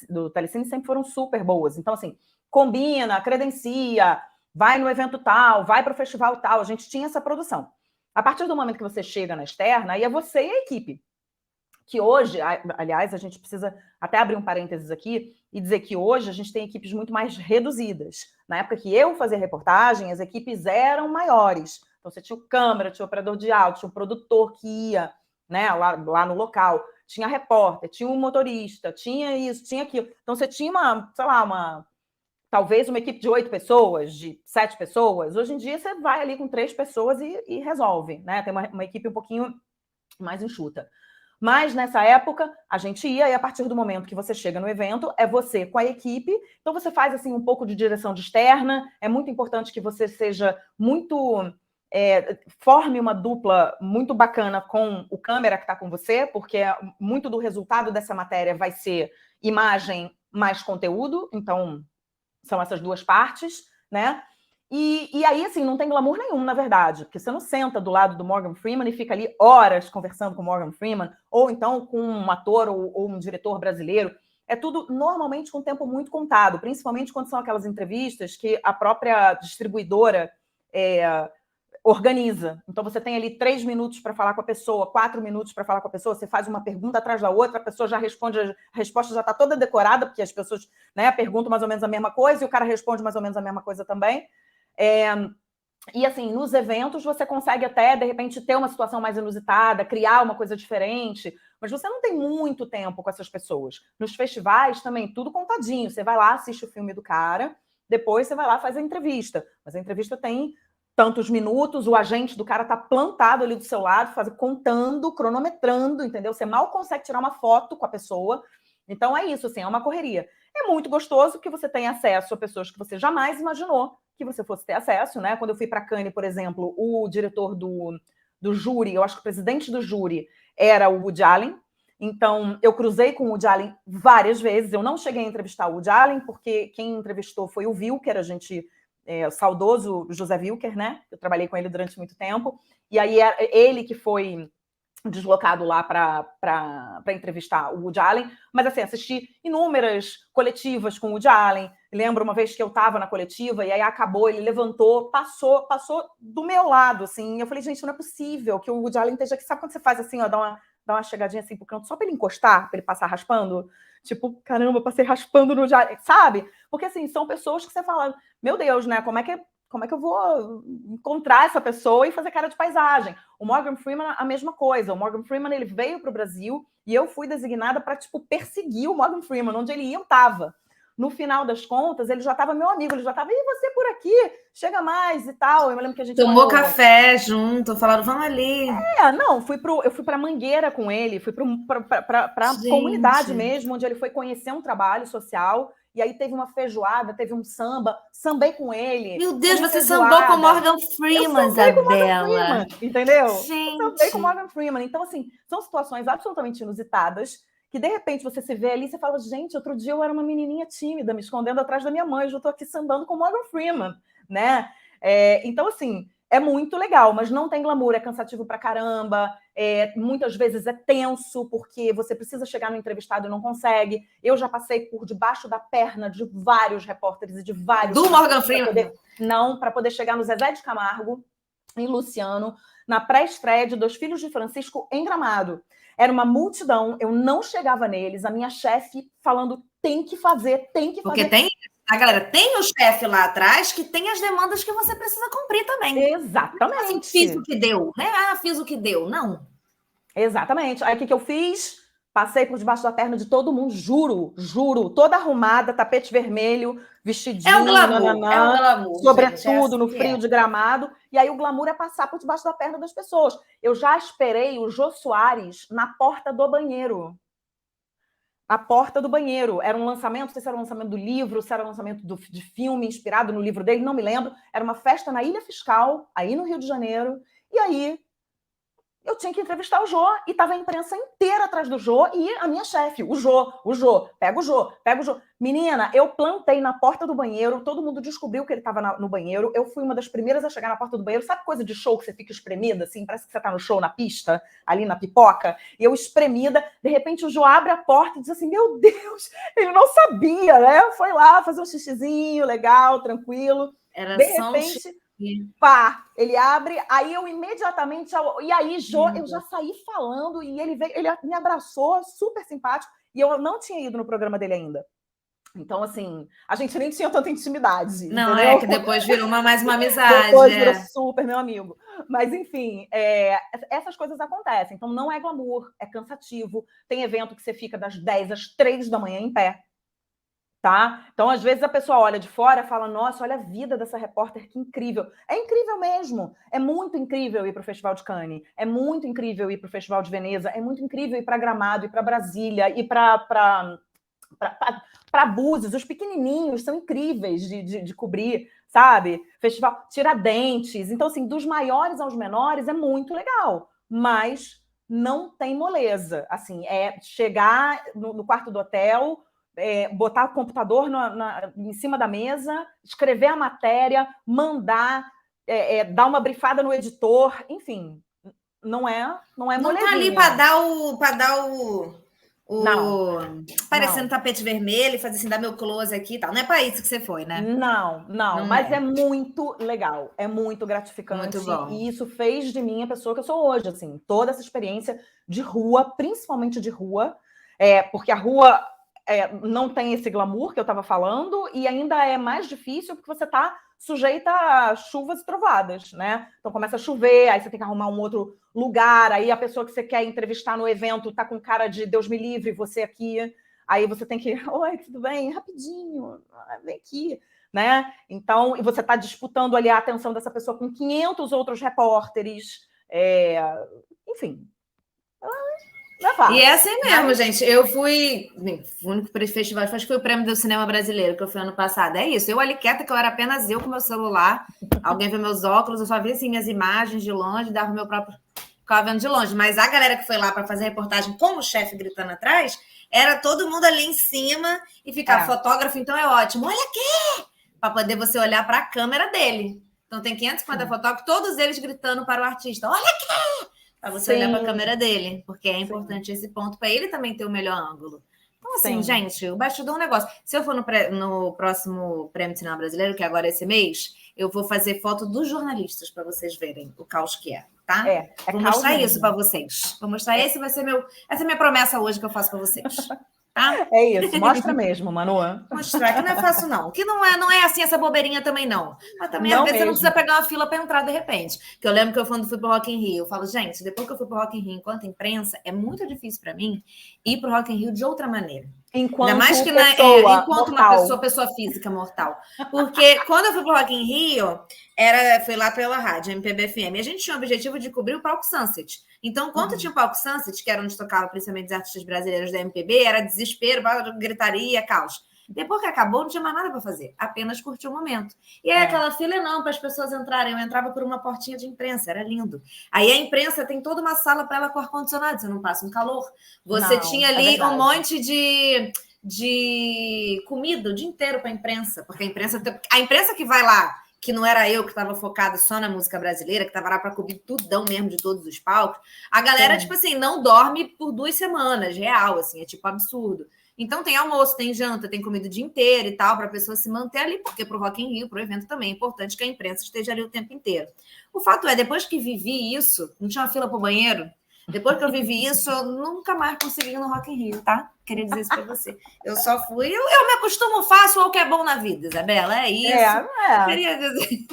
do Telecine sempre foram super boas. Então, assim, combina, credencia, vai no evento tal, vai para o festival tal. A gente tinha essa produção. A partir do momento que você chega na externa, aí é você e a equipe. Que hoje, aliás, a gente precisa até abrir um parênteses aqui e dizer que hoje a gente tem equipes muito mais reduzidas. Na época que eu fazia reportagem, as equipes eram maiores. Então, você tinha o câmera, tinha o operador de áudio, tinha o produtor que ia, né, lá no local, tinha repórter, tinha um motorista, tinha isso, tinha aquilo. Então, você tinha talvez uma equipe de 8 pessoas, de 7 pessoas. Hoje em dia, você vai ali com 3 pessoas e resolve, né? Tem uma equipe um pouquinho mais enxuta. Mas, nessa época, a gente ia, e a partir do momento que você chega no evento, é você com a equipe. Então, você faz, assim, um pouco de direção de externa. É muito importante que você seja muito... forme uma dupla muito bacana com o câmera que está com você, porque muito do resultado dessa matéria vai ser imagem mais conteúdo. Então, são essas duas partes, né? E aí, assim, não tem glamour nenhum, na verdade, porque você não senta do lado do Morgan Freeman e fica ali horas conversando com o Morgan Freeman, ou então com um ator ou um diretor brasileiro. É tudo normalmente com tempo muito contado, principalmente quando são aquelas entrevistas que a própria distribuidora organiza. Então, você tem ali 3 minutos para falar com a pessoa, 4 minutos para falar com a pessoa, você faz uma pergunta atrás da outra, a pessoa já responde, a resposta já está toda decorada, porque as pessoas, né, perguntam mais ou menos a mesma coisa e o cara responde mais ou menos a mesma coisa também. E, assim, nos eventos você consegue até, de repente, ter uma situação mais inusitada, criar uma coisa diferente, mas você não tem muito tempo com essas pessoas. Nos festivais também, tudo contadinho. Você vai lá, assiste o filme do cara, depois você vai lá, faz a entrevista. Mas a entrevista tem tantos minutos, o agente do cara tá plantado ali do seu lado, contando, cronometrando, entendeu? Você mal consegue tirar uma foto com a pessoa. Então é isso, assim, é uma correria. É muito gostoso porque você tem acesso a pessoas que você jamais imaginou que você fosse ter acesso, né? Quando eu fui para Cannes, por exemplo, o diretor do júri, eu acho que o presidente do júri era o Woody Allen. Então, eu cruzei com o Woody Allen várias vezes. Eu não cheguei a entrevistar o Woody Allen, porque quem entrevistou foi o Wilker, o saudoso José Wilker, né? Eu trabalhei com ele durante muito tempo. E aí, ele que foi deslocado lá para entrevistar o Woody Allen, mas assim, assisti inúmeras coletivas com o Woody Allen. Lembro uma vez que eu estava na coletiva e aí acabou, ele levantou, passou do meu lado, assim. Eu falei, gente, não é possível que o Woody Allen esteja aqui. Sabe quando você faz assim, ó, dá uma chegadinha assim pro canto, só para ele encostar, para ele passar raspando? Tipo, caramba, passei raspando no Woody Allen, sabe? Porque assim, são pessoas que você fala, meu Deus, né? Como é que eu vou encontrar essa pessoa e fazer cara de paisagem? O Morgan Freeman, a mesma coisa. O Morgan Freeman, ele veio para o Brasil e eu fui designada para, tipo, perseguir o Morgan Freeman. Onde ele ia, eu estava. No final das contas, ele já estava meu amigo. Ele já estava, e você por aqui? Chega mais e tal. Eu me lembro que a gente tomou café junto, falaram, vamos ali. Não, eu fui para Mangueira com ele, fui para a comunidade mesmo, onde ele foi conhecer um trabalho social. E aí teve uma feijoada, teve um samba, sambei com ele. Meu Deus, você sambou com Morgan Freeman, Isabela. Com Morgan Freeman, entendeu? Gente. Eu sambei com Morgan Freeman. Então, assim, são situações absolutamente inusitadas que, de repente, você se vê ali e você fala, gente, outro dia eu era uma menininha tímida, me escondendo atrás da minha mãe, hoje eu estou aqui sambando com Morgan Freeman, né? Então, assim, é muito legal, mas não tem glamour, é cansativo pra caramba, muitas vezes é tenso, porque você precisa chegar no entrevistado e não consegue. Eu já passei por debaixo da perna de vários repórteres e de vários... Do Morgan Freeman? Para poder chegar no Zezé de Camargo, em Luciano, na pré-estreia de Dois Filhos de Francisco, em Gramado. Era uma multidão, eu não chegava neles, a minha chefe falando, tem que fazer. Porque a galera tem o chefe lá atrás que tem as demandas que você precisa cumprir também. Exatamente. Assim, fiz o que deu, né? Fiz o que deu. Não. Exatamente. Aí o que eu fiz? Passei por debaixo da perna de todo mundo, juro. Toda arrumada, tapete vermelho, vestidinho. É o glamour. Sobretudo no frio de Gramado. E aí o glamour é passar por debaixo da perna das pessoas. Eu já esperei o Jô Soares na porta do banheiro. A porta do banheiro. Era um lançamento, não sei se era um lançamento do livro, se era um lançamento de filme inspirado no livro dele, não me lembro. Era uma festa na Ilha Fiscal, aí no Rio de Janeiro. E aí eu tinha que entrevistar o Jô e estava a imprensa inteira atrás do Jô e a minha chefe, o Jô, pega o Jô. Menina, eu plantei na porta do banheiro, todo mundo descobriu que ele estava no banheiro, eu fui uma das primeiras a chegar na porta do banheiro, sabe coisa de show que você fica espremida, assim, parece que você tá no show na pista, ali na pipoca, e eu espremida, de repente o Jô abre a porta e diz assim, meu Deus, ele não sabia, né? Foi lá fazer um xixizinho, legal, tranquilo. Era de só repente... Pá, ele abre, aí eu imediatamente... E aí, Jô, eu já saí falando e ele me abraçou, super simpático, e eu não tinha ido no programa dele ainda. Então, assim, a gente nem tinha tanta intimidade. Não, entendeu? que depois virou mais uma amizade. Depois virou super meu amigo. Mas, enfim, essas coisas acontecem. Então, não é glamour, é cansativo. Tem evento que você fica das 10 às 3 da manhã em pé. Tá? Então, às vezes, a pessoa olha de fora e fala, nossa, olha a vida dessa repórter, que incrível. É incrível mesmo. É muito incrível ir para o Festival de Cannes. É muito incrível ir para o Festival de Veneza. É muito incrível ir para Gramado, ir para Brasília, ir para Búzios. Os pequenininhos são incríveis de cobrir, sabe? Festival Tiradentes. Então, assim, dos maiores aos menores é muito legal. Mas não tem moleza. Assim, é chegar no quarto do hotel... botar o computador em cima da mesa, escrever a matéria, mandar, dar uma brifada no editor, enfim, não é molezinha. Não tá ali para dar o parecendo tapete vermelho, fazer assim, dar meu close aqui e tal. Não é para isso que você foi, né? Não, mas é muito legal, é muito gratificante. Muito bom. E isso fez de mim a pessoa que eu sou hoje, assim, toda essa experiência de rua, principalmente de rua, porque a rua não tem esse glamour que eu estava falando e ainda é mais difícil porque você está sujeita a chuvas e trovadas, né? Então começa a chover, aí você tem que arrumar um outro lugar, aí a pessoa que você quer entrevistar no evento tá com cara de Deus me livre, você aqui, aí você tem que, oi, tudo bem? Rapidinho, vem aqui. né? Então, e você está disputando ali a atenção dessa pessoa com 500 outros repórteres, enfim. Não é fácil, e é assim mesmo, gente. Eu fui. O único festival, acho que foi o Prêmio do Cinema Brasileiro, que eu fui ano passado. É isso. Eu ali quieta, que eu era apenas eu com meu celular. Alguém viu meus óculos, eu só vi assim minhas imagens de longe, dava o meu próprio. Ficava vendo de longe. Mas a galera que foi lá para fazer reportagem com o chefe gritando atrás, era todo mundo ali em cima e ficava fotógrafo, então é ótimo. Olha aqui! Para poder você olhar para a câmera dele. Então tem 550 fotógrafos, todos eles gritando para o artista: olha aqui! Para você olhar para a câmera dele, porque é importante esse ponto para ele também ter o melhor ângulo. Então, assim, gente, o bastidor é um negócio. Se eu for no próximo Prêmio de Cinema Brasileiro, que é agora esse mês, eu vou fazer foto dos jornalistas para vocês verem o caos que é, tá? Vou mostrar isso para vocês. Vou mostrar essa é minha promessa hoje que eu faço para vocês. Tá? É isso, mostra mesmo, Manu. Mostrar que não é fácil, não. Que não é assim essa bobeirinha também, não. Mas também, às vezes, você não precisa pegar uma fila para entrar de repente. Que eu lembro que eu quando fui pro Rock in Rio, eu falo, gente, depois que eu fui pro Rock in Rio enquanto imprensa, é muito difícil para mim ir pro Rock in Rio de outra maneira. Enquanto ainda mais que enquanto mortal. uma pessoa física mortal. Porque quando eu fui pro Rock in Rio, foi lá pela rádio, MPB FM, e a gente tinha o objetivo de cobrir o palco Sunset. Então, quando tinha o palco Sunset, que era onde tocava principalmente os artistas brasileiros da MPB, era desespero, gritaria, caos. Depois que acabou, não tinha mais nada para fazer, apenas curtir o momento. E aí aquela fila não, para as pessoas entrarem, eu entrava por uma portinha de imprensa, era lindo. Aí a imprensa tem toda uma sala para ela com ar-condicionado, você não passa um calor. Você tinha ali um monte de comida o dia inteiro para a imprensa, porque a imprensa que vai lá, que não era eu que estava focada só na música brasileira, que estava lá para cobrir tudão mesmo de todos os palcos, a galera, tipo assim, não dorme por 2 semanas, real, assim, é tipo absurdo. Então tem almoço, tem janta, tem comida o dia inteiro e tal, para a pessoa se manter ali, porque para o Rock in Rio, para o evento também é importante que a imprensa esteja ali o tempo inteiro. O fato é, depois que vivi isso, não tinha uma fila para o banheiro, depois que eu vivi isso, eu nunca mais consegui ir no Rock in Rio, tá? Queria dizer isso para você. Eu só fui... Eu me acostumo fácil ao que é bom na vida, Isabela. É isso. Queria dizer...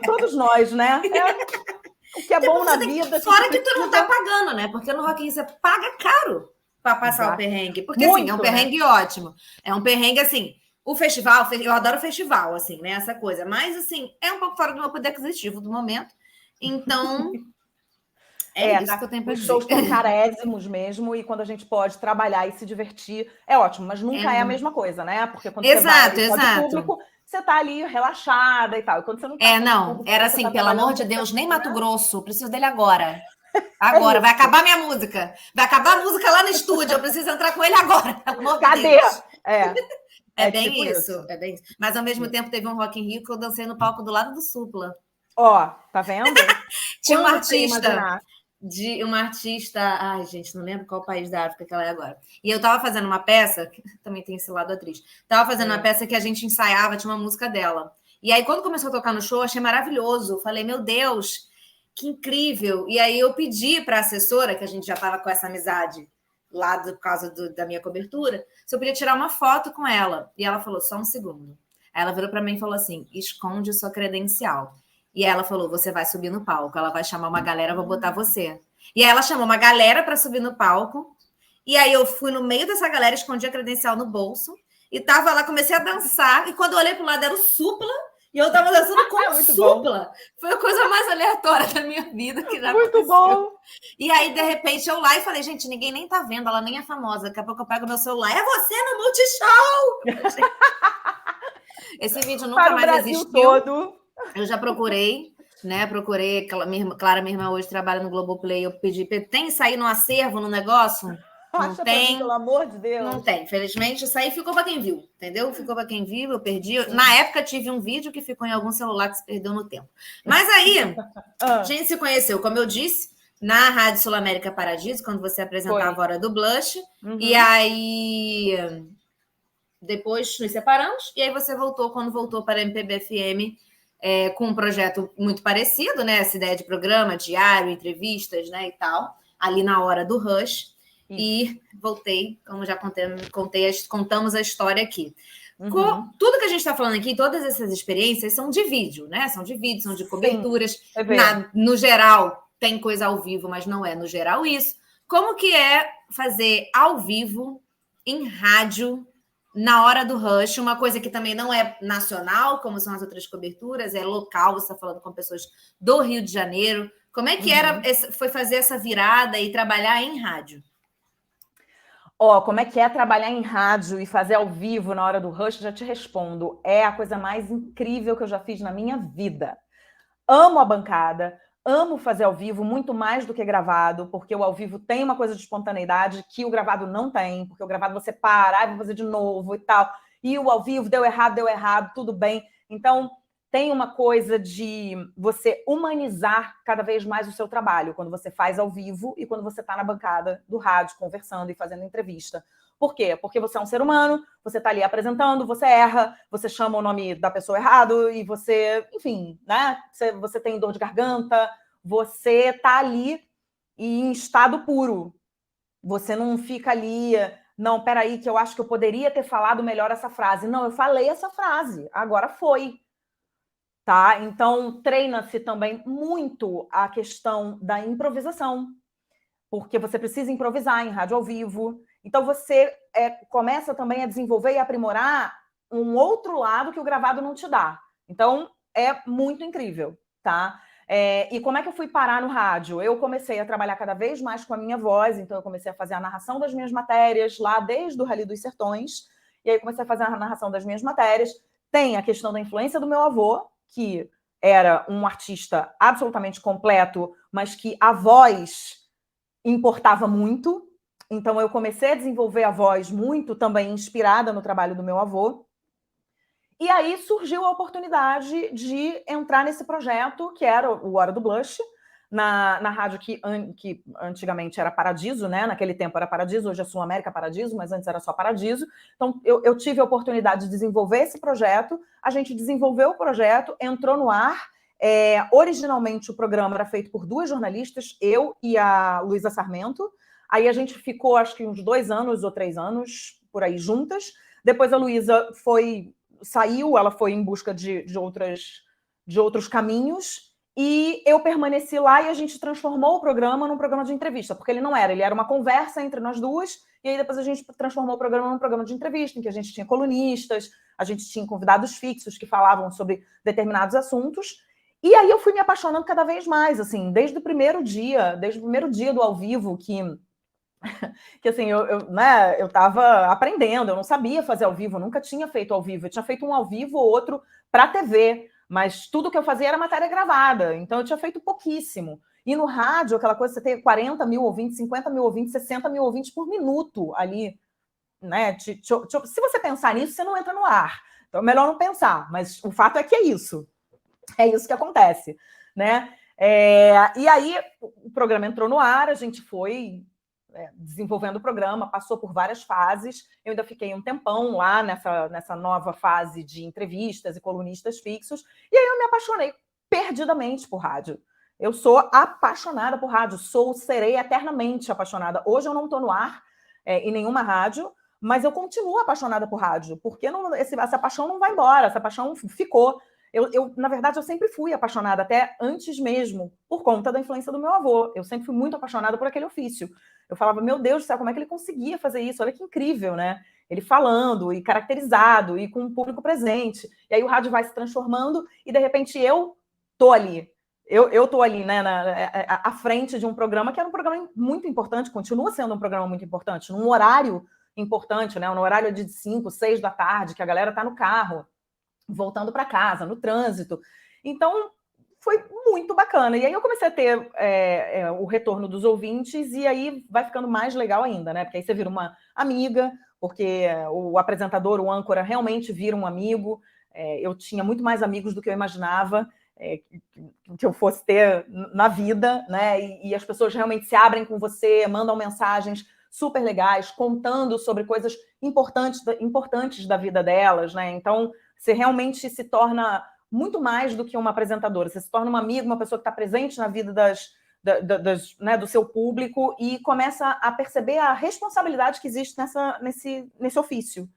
Todos nós, né? O que é bom na vida... Fora que tu não tá pagando, né? Porque no Rock in Rio você paga caro para passar o perrengue. Porque, assim, é um perrengue ótimo. É um perrengue, assim... O festival, eu adoro festival, assim, né? Essa coisa. Mas, assim, é um pouco fora do meu poder aquisitivo do momento. Então... isso que eu tenho para dizer. Os shows estão carésimos mesmo, e quando a gente pode trabalhar e se divertir, é ótimo, mas nunca é a mesma coisa, né? Porque quando você vai de público, você tá ali relaxada e tal. E quando você não tá público, era assim, pelo amor de Deus, nem Mato Grosso, preciso dele agora. Agora, vai acabar minha música. Vai acabar a música lá no estúdio, eu preciso entrar com ele agora. Pelo amor de Deus. É bem tipo isso. É bem isso. Mas ao mesmo tempo teve um Rock in Rio que eu dancei no palco do lado do Supla. Tá vendo? Tinha uma artista, ai, gente, não lembro qual país da África que ela é agora. E eu tava fazendo uma peça, que também tem esse lado atriz. Tava fazendo uma peça que a gente ensaiava, tinha uma música dela. E aí, quando começou a tocar no show, achei maravilhoso. Falei, meu Deus, que incrível. E aí eu pedi para a assessora, que a gente já tava com essa amizade lá por causa da minha cobertura, se eu podia tirar uma foto com ela. E ela falou, só um segundo. Aí ela virou para mim e falou assim, esconde sua credencial. E ela falou, você vai subir no palco, ela vai chamar uma galera, eu vou botar você. E aí ela chamou uma galera para subir no palco, e aí eu fui no meio dessa galera, escondi a credencial no bolso, e tava lá, comecei a dançar, e quando eu olhei pro lado era o Supla, e eu tava dançando com o Supla. Bom. Foi a coisa mais aleatória da minha vida que já aconteceu. Muito bom! E aí, de repente, eu lá e falei, gente, ninguém nem tá vendo, ela nem é famosa, daqui a pouco eu pego meu celular, é você no Multishow! Esse vídeo nunca mais existiu. Todo. Eu já procurei, né? Clara, minha irmã, hoje trabalha no Globoplay. Eu pedi, tem isso aí no acervo, no negócio? Não tem. Mim, pelo amor de Deus. Não tem. Infelizmente, isso aí ficou para quem viu, entendeu? Ficou para quem viu, eu perdi. Na época, tive um vídeo que ficou em algum celular que se perdeu no tempo. Mas aí, a gente se conheceu, como eu disse, na Rádio Sul América Paradiso, quando você apresentava a Hora do Blush. E aí... Depois nos separamos, e aí você voltou, quando voltou para a MPB FM, com um projeto muito parecido, né? Essa ideia de programa, diário, entrevistas, né? E tal, ali na hora do Rush. E voltei, como já contamos a história aqui. Tudo que a gente está falando aqui, todas essas experiências são de vídeo, né? São de vídeo, são de coberturas. No geral, tem coisa ao vivo, mas não é no geral isso. Como que é fazer ao vivo, em rádio, na hora do rush, uma coisa que também não é nacional, como são as outras coberturas, é local, você está falando com pessoas do Rio de Janeiro. Como é que foi fazer essa virada e trabalhar em rádio? Como é que é trabalhar em rádio e fazer ao vivo na hora do rush? Já te respondo. É a coisa mais incrível que eu já fiz na minha vida. Amo a bancada, amo fazer ao vivo muito mais do que gravado, porque o ao vivo tem uma coisa de espontaneidade que o gravado não tem, porque o gravado você para, vou fazer de novo e tal. E o ao vivo deu errado, tudo bem. Então, tem uma coisa de você humanizar cada vez mais o seu trabalho, quando você faz ao vivo e quando você está na bancada do rádio, conversando e fazendo entrevista. Por quê? Porque você é um ser humano, você está ali apresentando, você erra, você chama o nome da pessoa errado e você, enfim, né? Você tem dor de garganta, você está ali em estado puro. Você não fica ali, não, peraí, que eu acho que eu poderia ter falado melhor essa frase. Não, eu falei essa frase, agora foi. Tá? Então, treina-se também muito a questão da improvisação, porque você precisa improvisar em rádio ao vivo. Então, você começa também a desenvolver e aprimorar um outro lado que o gravado não te dá. Então, é muito incrível, tá? E como é que eu fui parar no rádio? Eu comecei a trabalhar cada vez mais com a minha voz, então eu comecei a fazer a narração das minhas matérias, lá desde o Rally dos Sertões, e aí comecei a fazer a narração das minhas matérias. Tem a questão da influência do meu avô, que era um artista absolutamente completo, mas que a voz importava muito. Então, eu comecei a desenvolver a voz muito também inspirada no trabalho do meu avô. E aí surgiu a oportunidade de entrar nesse projeto, que era o Hora do Blush, na rádio que antigamente era Paradiso, né? Naquele tempo era Paradiso, hoje é Sul América Paradiso, mas antes era só Paradiso. Então, eu tive a oportunidade de desenvolver esse projeto, a gente desenvolveu o projeto, entrou no ar. Originalmente, o programa era feito por 2 jornalistas, eu e a Luísa Sarmento. Aí a gente ficou, acho que uns 2 anos ou 3 anos, por aí, juntas. Depois a Luísa saiu, ela foi em busca de outros caminhos, e eu permaneci lá e a gente transformou o programa num programa de entrevista, porque ele era uma conversa entre nós duas, e aí depois a gente transformou o programa num programa de entrevista, em que a gente tinha colunistas, a gente tinha convidados fixos que falavam sobre determinados assuntos, e aí eu fui me apaixonando cada vez mais, assim, desde o primeiro dia do ao vivo, que assim, eu estava aprendendo, eu não sabia fazer ao vivo, eu nunca tinha feito ao vivo, eu tinha feito um ao vivo ou outro para a TV, mas tudo que eu fazia era matéria gravada, então eu tinha feito pouquíssimo. E no rádio, aquela coisa, você tem 40 mil ouvintes, 50 mil ouvintes, 60 mil ouvintes por minuto ali, né? Se você pensar nisso, você não entra no ar. Então é melhor não pensar, mas o fato é que é isso que acontece, né? E aí o programa entrou no ar, a gente foi desenvolvendo o programa, passou por várias fases. Eu ainda fiquei um tempão lá nessa nova fase de entrevistas e colunistas fixos, e aí eu me apaixonei perdidamente por rádio. Eu sou apaixonada por rádio, serei eternamente apaixonada. Hoje eu não estou no ar em nenhuma rádio, mas eu continuo apaixonada por rádio, porque essa paixão não vai embora, essa paixão ficou. Na verdade, eu sempre fui apaixonada, até antes mesmo, por conta da influência do meu avô. Eu sempre fui muito apaixonada por aquele ofício. Eu falava, meu Deus do céu, como é que ele conseguia fazer isso? Olha que incrível, né? Ele falando e caracterizado e com o público presente. E aí o rádio vai se transformando e, de repente, eu tô ali. Eu tô ali, né, à frente de um programa que era um programa muito importante, continua sendo um programa muito importante, num horário importante, né? No horário de 5, 6 da tarde, que a galera tá no carro, voltando para casa, no trânsito. Então, foi muito bacana. E aí eu comecei a ter o retorno dos ouvintes, e aí vai ficando mais legal ainda, né? Porque aí você vira uma amiga, porque o apresentador, o âncora, realmente vira um amigo. Eu tinha muito mais amigos do que eu imaginava que eu fosse ter na vida, né? E as pessoas realmente se abrem com você, mandam mensagens super legais, contando sobre coisas importantes da vida delas, né? Então, você realmente se torna muito mais do que uma apresentadora. Você se torna uma amiga, uma pessoa que está presente na vida né, do seu público, e começa a perceber a responsabilidade que existe nesse ofício,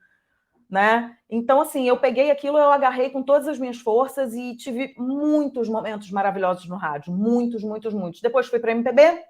né? Então, assim, eu peguei aquilo, eu agarrei com todas as minhas forças e tive muitos momentos maravilhosos no rádio. Muitos, muitos, muitos. Depois fui para a MPB,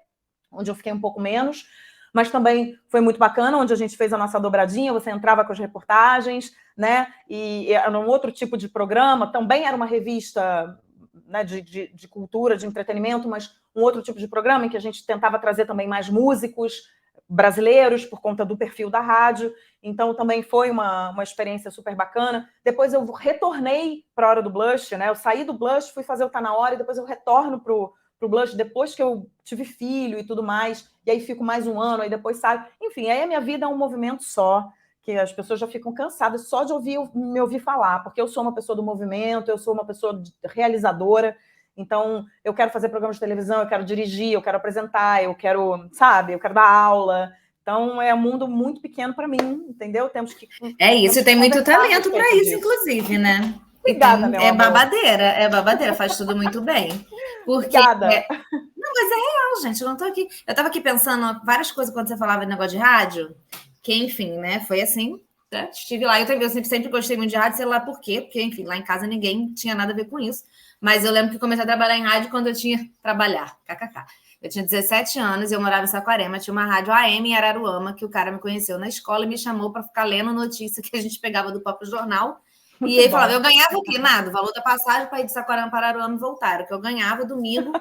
onde eu fiquei um pouco menos, mas também foi muito bacana, onde a gente fez a nossa dobradinha, você entrava com as reportagens, né? E era um outro tipo de programa, também era uma revista, né, de cultura, de entretenimento, mas um outro tipo de programa em que a gente tentava trazer também mais músicos brasileiros por conta do perfil da rádio. Então também foi uma experiência super bacana. Depois eu retornei para a Hora do Blush, né? Eu saí do Blush, fui fazer o Tá Na Hora, e depois eu retorno para o Blush depois que eu tive filho e tudo mais, e aí fico mais um ano, aí depois saio. Enfim, aí a minha vida é um movimento só, que as pessoas já ficam cansadas só de me ouvir falar, porque eu sou uma pessoa do movimento, eu sou uma pessoa realizadora, então eu quero fazer programas de televisão, eu quero dirigir, eu quero apresentar, eu quero, sabe, eu quero dar aula. Então é um mundo muito pequeno para mim, entendeu? Temos que... É isso, e tem muito talento para isso, inclusive, né? Obrigada, meu amor. É babadeira, faz tudo muito bem. Porque... Obrigada. Não, mas é real, gente, eu não tô aqui... Eu tava aqui pensando várias coisas quando você falava de negócio de rádio, que, enfim, né, foi assim, né? Estive lá, eu sempre gostei muito de rádio, sei lá por quê, porque, enfim, lá em casa ninguém tinha nada a ver com isso, mas eu lembro que comecei a trabalhar em rádio quando eu tinha... Trabalhar, kkk. Eu tinha 17 anos e eu morava em Saquarema, tinha uma rádio AM em Araruama, que o cara me conheceu na escola e me chamou para ficar lendo notícia que a gente pegava do próprio jornal. E ele falava, eu ganhava o quê? Nada, o valor da passagem para ir de Saquarema para Araruama e voltar. O que eu ganhava domingo,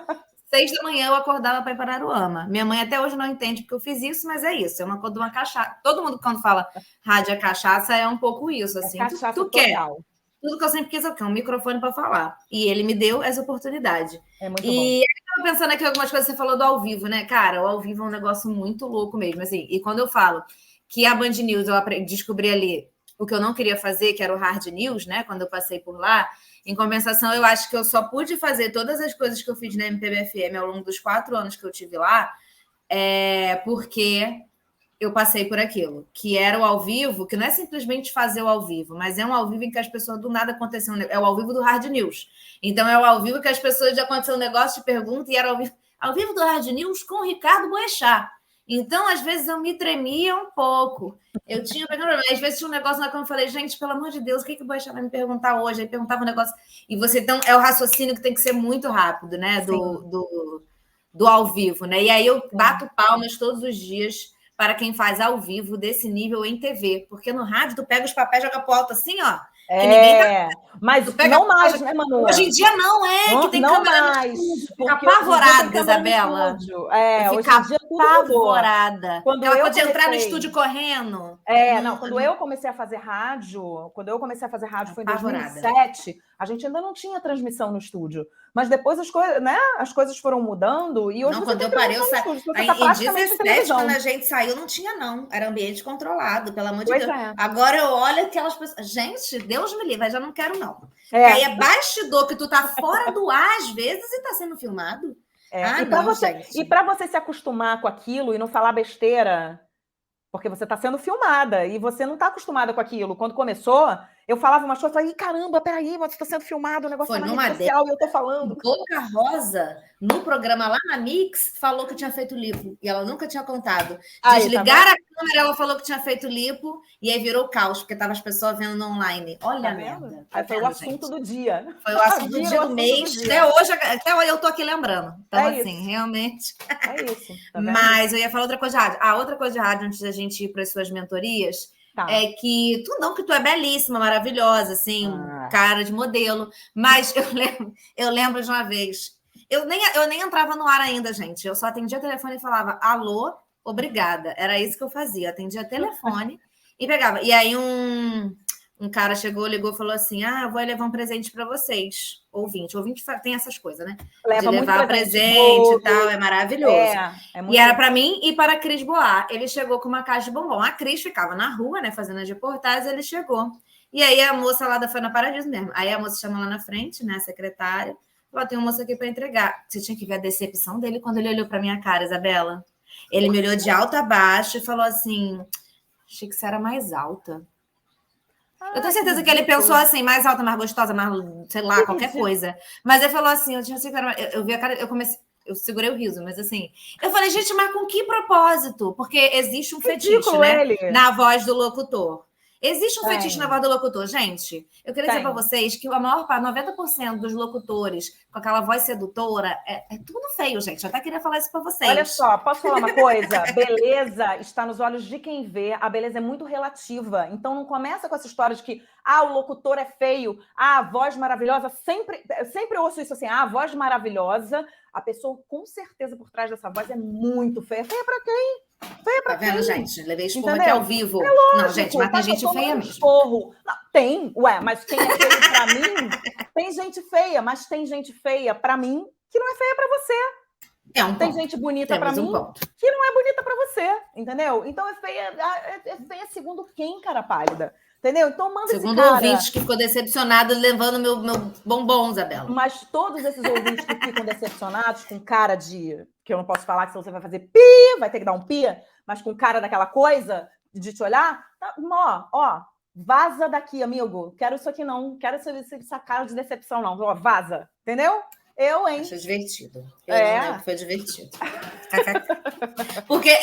6 da manhã eu acordava para ir para Araruama. Minha mãe até hoje não entende porque eu fiz isso, mas é isso, é uma coisa de uma cachaça. Todo mundo quando fala rádio é cachaça é um pouco isso, assim. É cachaça tu quer. Tudo que eu sempre quis é um microfone para falar. E ele me deu essa oportunidade. É muito bom. E eu estava pensando aqui algumas coisas que você falou do ao vivo, né? Cara, o ao vivo é um negócio muito louco mesmo. Assim, e quando eu falo que a Band News eu descobri ali o que eu não queria fazer, que era o hard news, né? Quando eu passei por lá. Em compensação, eu acho que eu só pude fazer todas as coisas que eu fiz na MPB-FM ao longo dos 4 anos que eu tive lá, porque eu passei por aquilo, que era o ao vivo, que não é simplesmente fazer o ao vivo, mas é um ao vivo em que as pessoas do nada aconteceu, é o ao vivo do Hard News. Então é o ao vivo que as pessoas já aconteceu um negócio, te perguntam, e era ao vivo do Hard News com o Ricardo Boechat. Então, às vezes, eu me tremia um pouco. Eu tinha, às vezes, tinha um negócio lá que eu falei, gente, pelo amor de Deus, o que o Boechat vai me perguntar hoje? Aí perguntava um negócio. E você, então, é o raciocínio que tem que ser muito rápido, né? Do ao vivo, né? E aí eu bato palmas todos os dias para quem faz ao vivo desse nível em TV, porque no rádio tu pega os papéis e joga pro alto assim, ó. Mas não mais, né, Manu? Hoje em dia não que tem não câmera mais, no estúdio. Fica apavorada, Isabela. Fica apavorada. Quando ela eu pode entrar no estúdio correndo. Quando eu comecei a fazer rádio, foi em 2007, 2007, a gente ainda não tinha transmissão no estúdio. Mas depois as coisas foram mudando e hoje quando eu parei, eu saí. Em 17, quando a gente saiu, não tinha, não. Era ambiente controlado, pelo amor de Deus. Agora eu olho aquelas pessoas. Gente, Deus me livre, eu já não quero, não. Aí é bastidor que tu tá fora do ar, às vezes, e tá sendo filmado. E para você se acostumar com aquilo e não falar besteira, porque você está sendo filmada e você não está acostumada com aquilo. Quando começou, eu falava umas coisas, falei, caramba, peraí, você está sendo filmado, o negócio está na rede social e eu estou falando. Boca Rosa, no programa lá na Mix, falou que tinha feito lipo e ela nunca tinha contado. Desligaram a câmera, ela falou que tinha feito lipo e aí virou caos, porque tava as pessoas vendo no online. Olha a merda. Aí foi o assunto do dia. Foi o assunto do dia do mês. Até hoje eu tô aqui lembrando. Então, assim, realmente. É isso. Mas eu ia falar outra coisa de rádio. Outra coisa de rádio, antes da gente ir para as suas mentorias, é que tu é belíssima, maravilhosa, assim, cara de modelo. Mas eu lembro de uma vez. Eu nem entrava no ar ainda, gente. Eu só atendia o telefone e falava, alô, obrigada. Era isso que eu fazia. Eu atendia telefone e pegava. E aí um cara chegou, ligou e falou assim, eu vou levar um presente para vocês. Ouvinte tem essas coisas, né? Leva de levar presente e tal, é maravilhoso. E era para mim e para a Cris Boar. Ele chegou com uma caixa de bombom. A Cris ficava na rua, né, fazendo as reportagens, ele chegou. E aí a moça lá foi na Paradiso mesmo. Aí a moça chamou lá na frente, né, a secretária, falou, tem uma moça aqui para entregar. Você tinha que ver a decepção dele quando ele olhou para minha cara, Isabela. Ele me olhou de alto a baixo e falou assim, achei que você era mais alta. Eu tenho certeza que ele pensou assim, mais alta, mais gostosa, mais, sei lá, qualquer coisa. Mas ele falou assim, eu vi a cara, eu segurei o riso, mas assim, eu falei, gente, mas com que propósito? Porque existe um fetiche, né? Na voz do locutor. Existe um fetiche na voz do locutor, gente. Eu queria dizer para vocês que a maior parte, 90% dos locutores com aquela voz sedutora, é tudo feio, gente. Já até queria falar isso para vocês. Olha só, posso falar uma coisa? Beleza está nos olhos de quem vê. A beleza é muito relativa. Então não começa com essa história de que o locutor é feio, a voz maravilhosa. Sempre ouço isso assim, a voz maravilhosa. A pessoa, com certeza, por trás dessa voz é muito feia. Feia para quem? Feia pra tá vendo, quem? gente? Levei esporro aqui ao vivo. É lógico, não, gente, mas tem gente feia mesmo. Esporro. Não, tem, mas quem é feio pra mim, tem gente feia, mas tem gente feia pra mim que não é feia pra você. Tem gente bonita pra mim que não é bonita pra você, entendeu? Então é feia segundo quem, cara pálida? Entendeu? Então manda segundo esse cara. Segundo ouvinte que ficou decepcionado levando meu bombom, Isabela. Mas todos esses ouvintes que ficam decepcionados com cara de... que eu não posso falar que senão você vai fazer pi, vai ter que dar um pi, mas com cara daquela coisa de te olhar, tá, vaza daqui, amigo. Quero isso aqui não, quero essa cara de decepção não. Vaza, entendeu? Hein? Acho divertido. Eu não lembro que foi divertido.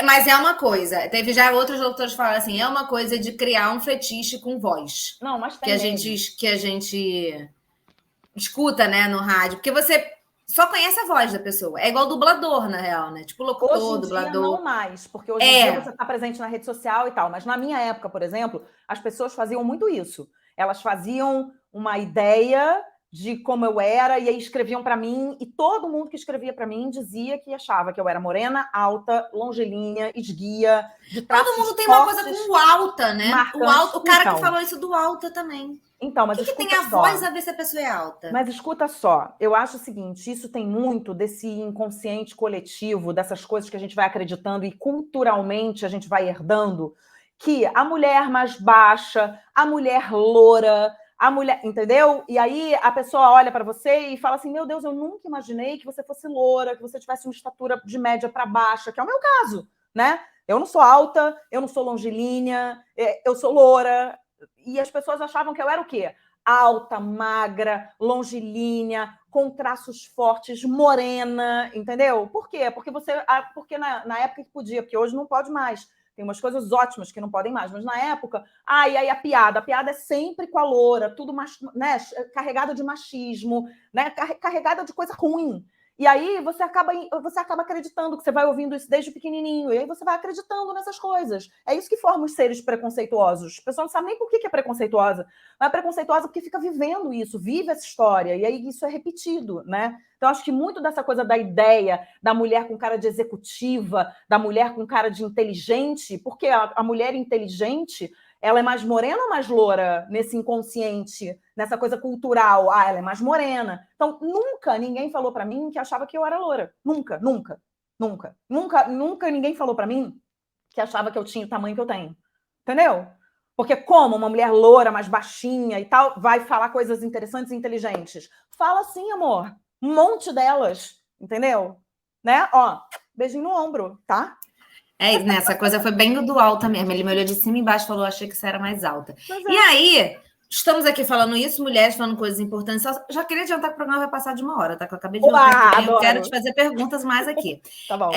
Mas é uma coisa. Teve já outros doutores falando assim, é uma coisa de criar um fetiche com voz. Não, mas tem que a gente escuta, né, no rádio. Porque você só conhece a voz da pessoa. É igual dublador, na real, né? Tipo locutor, hoje em dublador. Dia não mais, porque hoje em dia você está presente na rede social e tal. Mas na minha época, por exemplo, as pessoas faziam muito isso. Elas faziam uma ideia de como eu era, e aí escreviam para mim, e todo mundo que escrevia para mim dizia que achava que eu era morena, alta, longilínea, esguia, de traços todo mundo tem fortes, uma coisa com o alta, né? O cara então, que falou isso do alta também. Então, mas o que tem a voz a ver se a pessoa é alta? Mas escuta só, eu acho o seguinte, isso tem muito desse inconsciente coletivo, dessas coisas que a gente vai acreditando e culturalmente a gente vai herdando, que a mulher mais baixa, a mulher loura, a mulher, entendeu? E aí a pessoa olha para você e fala assim, meu Deus, eu nunca imaginei que você fosse loura, que você tivesse uma estatura de média para baixa, que é o meu caso, né? Eu não sou alta, eu não sou longilínea, eu sou loura. E as pessoas achavam que eu era o quê? Alta, magra, longilínea, com traços fortes, morena, entendeu? Por quê? Porque na época que podia, porque hoje não pode mais. Tem umas coisas ótimas que não podem mais, mas na época... e aí a piada é sempre com a loura, tudo né, carregada de machismo, né, carregada de coisa ruim. E aí você acaba acreditando que você vai ouvindo isso desde pequenininho, e aí você vai acreditando nessas coisas. É isso que forma os seres preconceituosos. A pessoa não sabe nem por que é preconceituosa, mas é preconceituosa porque fica vivendo isso, vive essa história, e aí isso é repetido, né? Então, acho que muito dessa coisa da ideia da mulher com cara de executiva, da mulher com cara de inteligente, porque a mulher inteligente... ela é mais morena ou mais loura nesse inconsciente, nessa coisa cultural? Ela é mais morena. Então, nunca ninguém falou para mim que achava que eu era loura. Nunca ninguém falou para mim que achava que eu tinha o tamanho que eu tenho. Entendeu? Porque como uma mulher loura, mais baixinha e tal, vai falar coisas interessantes e inteligentes? Fala sim, amor. Um monte delas. Entendeu? Né? Beijinho no ombro, tá? Essa coisa foi bem do alta mesmo. Ele me olhou de cima e embaixo e falou, achei que você era mais alta. E aí, estamos aqui falando isso, mulheres falando coisas importantes. Já queria adiantar que o programa vai passar de 1 hora, tá? Que eu acabei de ver eu quero te fazer perguntas mais aqui. Tá bom.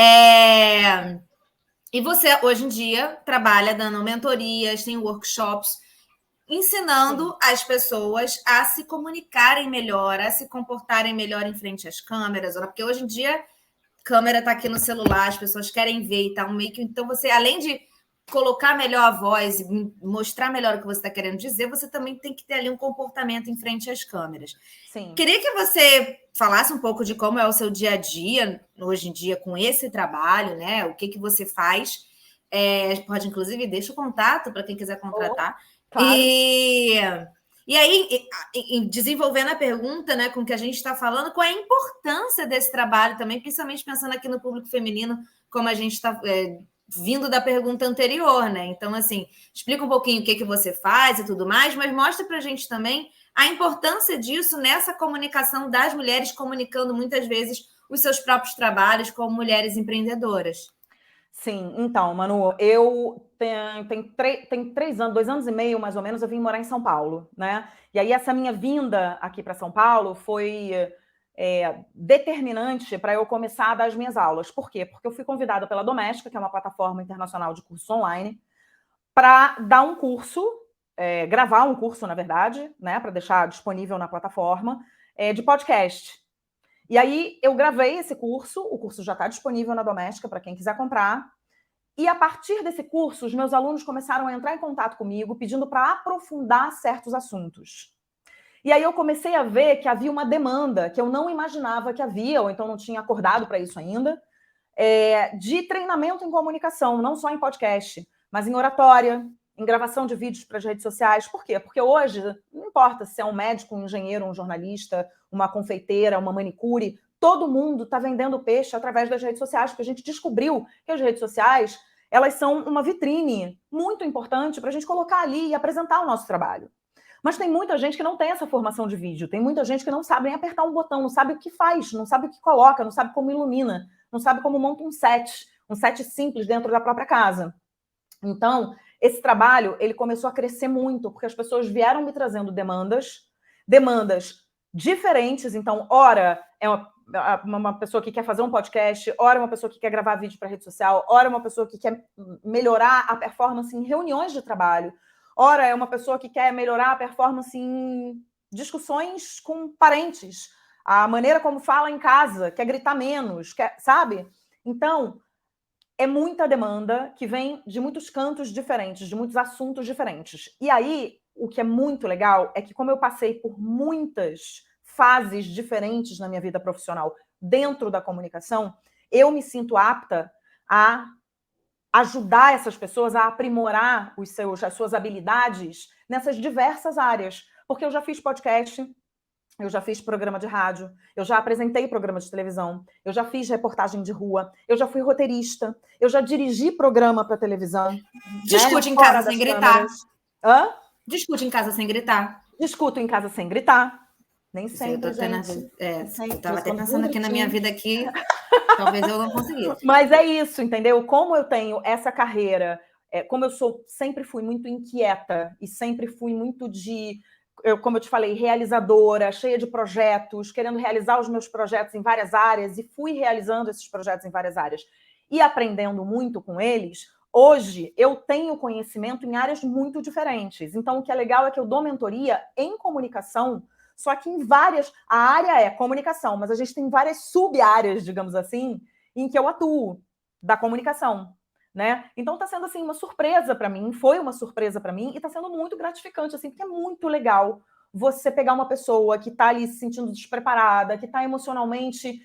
E você, hoje em dia, trabalha dando mentorias, tem workshops, ensinando as pessoas a se comunicarem melhor, a se comportarem melhor em frente às câmeras, porque hoje em dia... câmera está aqui no celular, as pessoas querem ver e tal, meio que... Então, você, além de colocar melhor a voz e mostrar melhor o que você está querendo dizer, você também tem que ter ali um comportamento em frente às câmeras. Sim. Queria que você falasse um pouco de como é o seu dia a dia, hoje em dia, com esse trabalho, né? O que você faz. Pode, inclusive, deixa o contato para quem quiser contratar. Claro. E aí, desenvolvendo a pergunta, né, com o que a gente está falando, qual é a importância desse trabalho também, principalmente pensando aqui no público feminino, como a gente está vindo da pergunta anterior, né? Então, assim, explica um pouquinho o que você faz e tudo mais, mas mostra para a gente também a importância disso nessa comunicação das mulheres, comunicando muitas vezes os seus próprios trabalhos como mulheres empreendedoras. Sim, então, Manu, eu tenho 3 anos, 2 anos e meio, mais ou menos, eu vim morar em São Paulo, né? E aí essa minha vinda aqui para São Paulo foi determinante para eu começar a dar as minhas aulas. Por quê? Porque eu fui convidada pela Doméstica, que é uma plataforma internacional de cursos online, para dar um curso gravar um curso, na verdade, né, para deixar disponível na plataforma, de podcast. E aí eu gravei esse curso, o curso já está disponível na Doméstica para quem quiser comprar. E a partir desse curso, os meus alunos começaram a entrar em contato comigo, pedindo para aprofundar certos assuntos. E aí eu comecei a ver que havia uma demanda que eu não imaginava que havia, ou então não tinha acordado para isso ainda, de treinamento em comunicação, não só em podcast, mas em oratória, em gravação de vídeos para as redes sociais. Por quê? Porque hoje, não importa se é um médico, um engenheiro, um jornalista, uma confeiteira, uma manicure, todo mundo está vendendo peixe através das redes sociais, porque a gente descobriu que as redes sociais, elas são uma vitrine muito importante para a gente colocar ali e apresentar o nosso trabalho. Mas tem muita gente que não tem essa formação de vídeo, tem muita gente que não sabe nem apertar um botão, não sabe o que faz, não sabe o que coloca, não sabe como ilumina, não sabe como monta um set simples dentro da própria casa. Então, esse trabalho, ele começou a crescer muito, porque as pessoas vieram me trazendo demandas diferentes. Então, ora é uma pessoa que quer fazer um podcast, ora é uma pessoa que quer gravar vídeo para rede social, ora é uma pessoa que quer melhorar a performance em reuniões de trabalho, ora é uma pessoa que quer melhorar a performance em discussões com parentes, a maneira como fala em casa, quer gritar menos, sabe? Então, é muita demanda que vem de muitos cantos diferentes, de muitos assuntos diferentes. E aí, o que é muito legal é que, como eu passei por muitas fases diferentes na minha vida profissional dentro da comunicação, eu me sinto apta a ajudar essas pessoas a aprimorar as suas habilidades nessas diversas áreas. Porque eu já fiz podcast, eu já fiz programa de rádio, eu já apresentei programa de televisão, eu já fiz reportagem de rua, eu já fui roteirista, eu já dirigi programa para televisão. Discute em casa sem gritar. Hã? Discute em casa sem gritar. Discuto em casa sem gritar. Nem sempre, gente. Eu estava até pensando aqui na minha vida aqui, talvez eu não conseguisse. Mas é isso, entendeu? Como eu tenho essa carreira, como eu sempre fui muito inquieta e sempre fui muito como eu te falei, realizadora, cheia de projetos, querendo realizar os meus projetos em várias áreas, e fui realizando esses projetos em várias áreas e aprendendo muito com eles. Hoje, eu tenho conhecimento em áreas muito diferentes. Então, o que é legal é que eu dou mentoria em comunicação, só que em várias... A área é comunicação, mas a gente tem várias sub-áreas, digamos assim, em que eu atuo, da comunicação. Né? Então está sendo assim uma surpresa para mim, foi uma surpresa para mim e está sendo muito gratificante, assim, porque é muito legal você pegar uma pessoa que está ali se sentindo despreparada, que está emocionalmente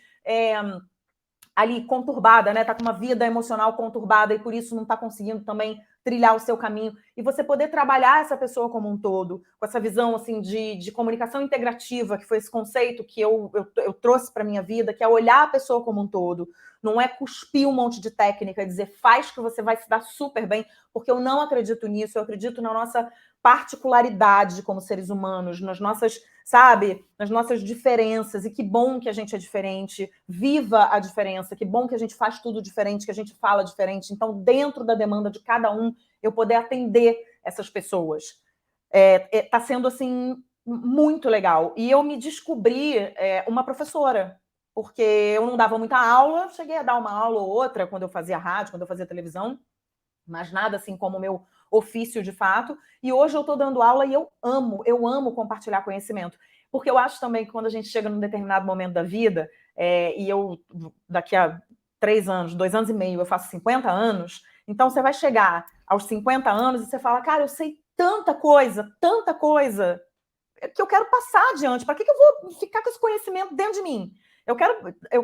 ali conturbada, né? Está com uma vida emocional conturbada e por isso não está conseguindo também trilhar o seu caminho, e você poder trabalhar essa pessoa como um todo, com essa visão assim de comunicação integrativa, que foi esse conceito que eu trouxe para a minha vida, que é olhar a pessoa como um todo. Não é cuspir um monte de técnica e dizer faz que você vai se dar super bem, porque eu não acredito nisso, eu acredito na nossa particularidade como seres humanos, nas nossas, sabe, nas nossas diferenças, e que bom que a gente é diferente, viva a diferença, que bom que a gente faz tudo diferente, que a gente fala diferente. Então, dentro da demanda de cada um, eu poder atender essas pessoas. Tá sendo, assim, muito legal. E eu me descobri uma professora, porque eu não dava muita aula, cheguei a dar uma aula ou outra quando eu fazia rádio, quando eu fazia televisão, mas nada assim como o meu ofício de fato. E hoje eu estou dando aula e eu amo compartilhar conhecimento. Porque eu acho também que quando a gente chega num determinado momento da vida, e eu daqui a 3 anos, 2 anos e meio, eu faço 50 anos, então você vai chegar aos 50 anos e você fala, cara, eu sei tanta coisa, que eu quero passar adiante. Para que eu vou ficar com esse conhecimento dentro de mim? Eu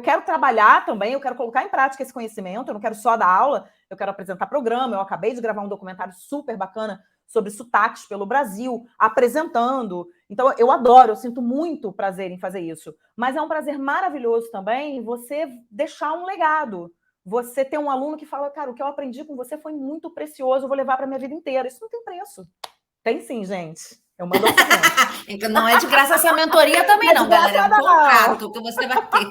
quero trabalhar também, eu quero colocar em prática esse conhecimento, eu não quero só dar aula, eu quero apresentar programa. Eu acabei de gravar um documentário super bacana sobre sotaques pelo Brasil, apresentando. Então, eu adoro, eu sinto muito prazer em fazer isso. Mas é um prazer maravilhoso também você deixar um legado. Você ter um aluno que fala, cara, o que eu aprendi com você foi muito precioso, eu vou levar para a minha vida inteira. Isso não tem preço. Tem sim, gente. Eu mando então não é de graça essa mentoria também, não, galera. É um contrato que você vai ter.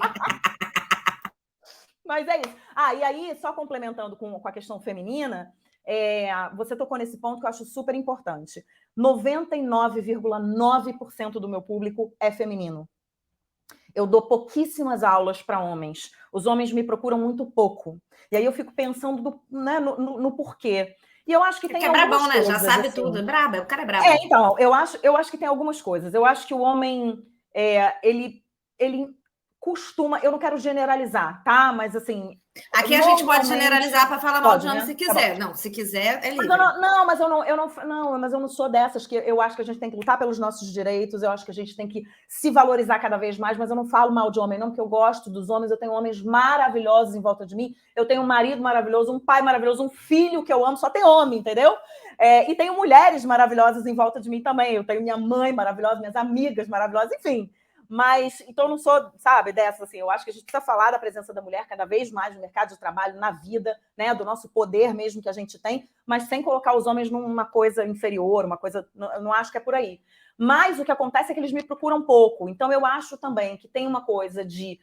Mas é isso. E aí, só complementando com a questão feminina, você tocou nesse ponto que eu acho super importante. 99,9% do meu público é feminino. Eu dou pouquíssimas aulas para homens. Os homens me procuram muito pouco. E aí eu fico pensando no porquê. E eu acho que tem algumas brabão, né? Já coisas, sabe assim. tudo, é brabo, o cara é brabo. Então, eu acho que tem algumas coisas. Eu acho que o homem, ele costuma, eu não quero generalizar, tá? Mas assim, aqui a gente pode generalizar para falar mal de homem, né? se quiser. Não, se quiser, é livre. Mas eu não sou dessas que eu acho que a gente tem que lutar pelos nossos direitos, eu acho que a gente tem que se valorizar cada vez mais, mas eu não falo mal de homem, não, porque eu gosto dos homens, eu tenho homens maravilhosos em volta de mim, eu tenho um marido maravilhoso, um pai maravilhoso, um filho que eu amo, só tem homem, entendeu? E tenho mulheres maravilhosas em volta de mim também, eu tenho minha mãe maravilhosa, minhas amigas maravilhosas, enfim. Mas, então, eu não sou, sabe, dessa, assim, eu acho que a gente precisa falar da presença da mulher cada vez mais no mercado de trabalho, na vida, né, do nosso poder mesmo que a gente tem, mas sem colocar os homens numa coisa inferior, uma coisa, eu não acho que é por aí. Mas o que acontece é que eles me procuram pouco, então eu acho também que tem uma coisa de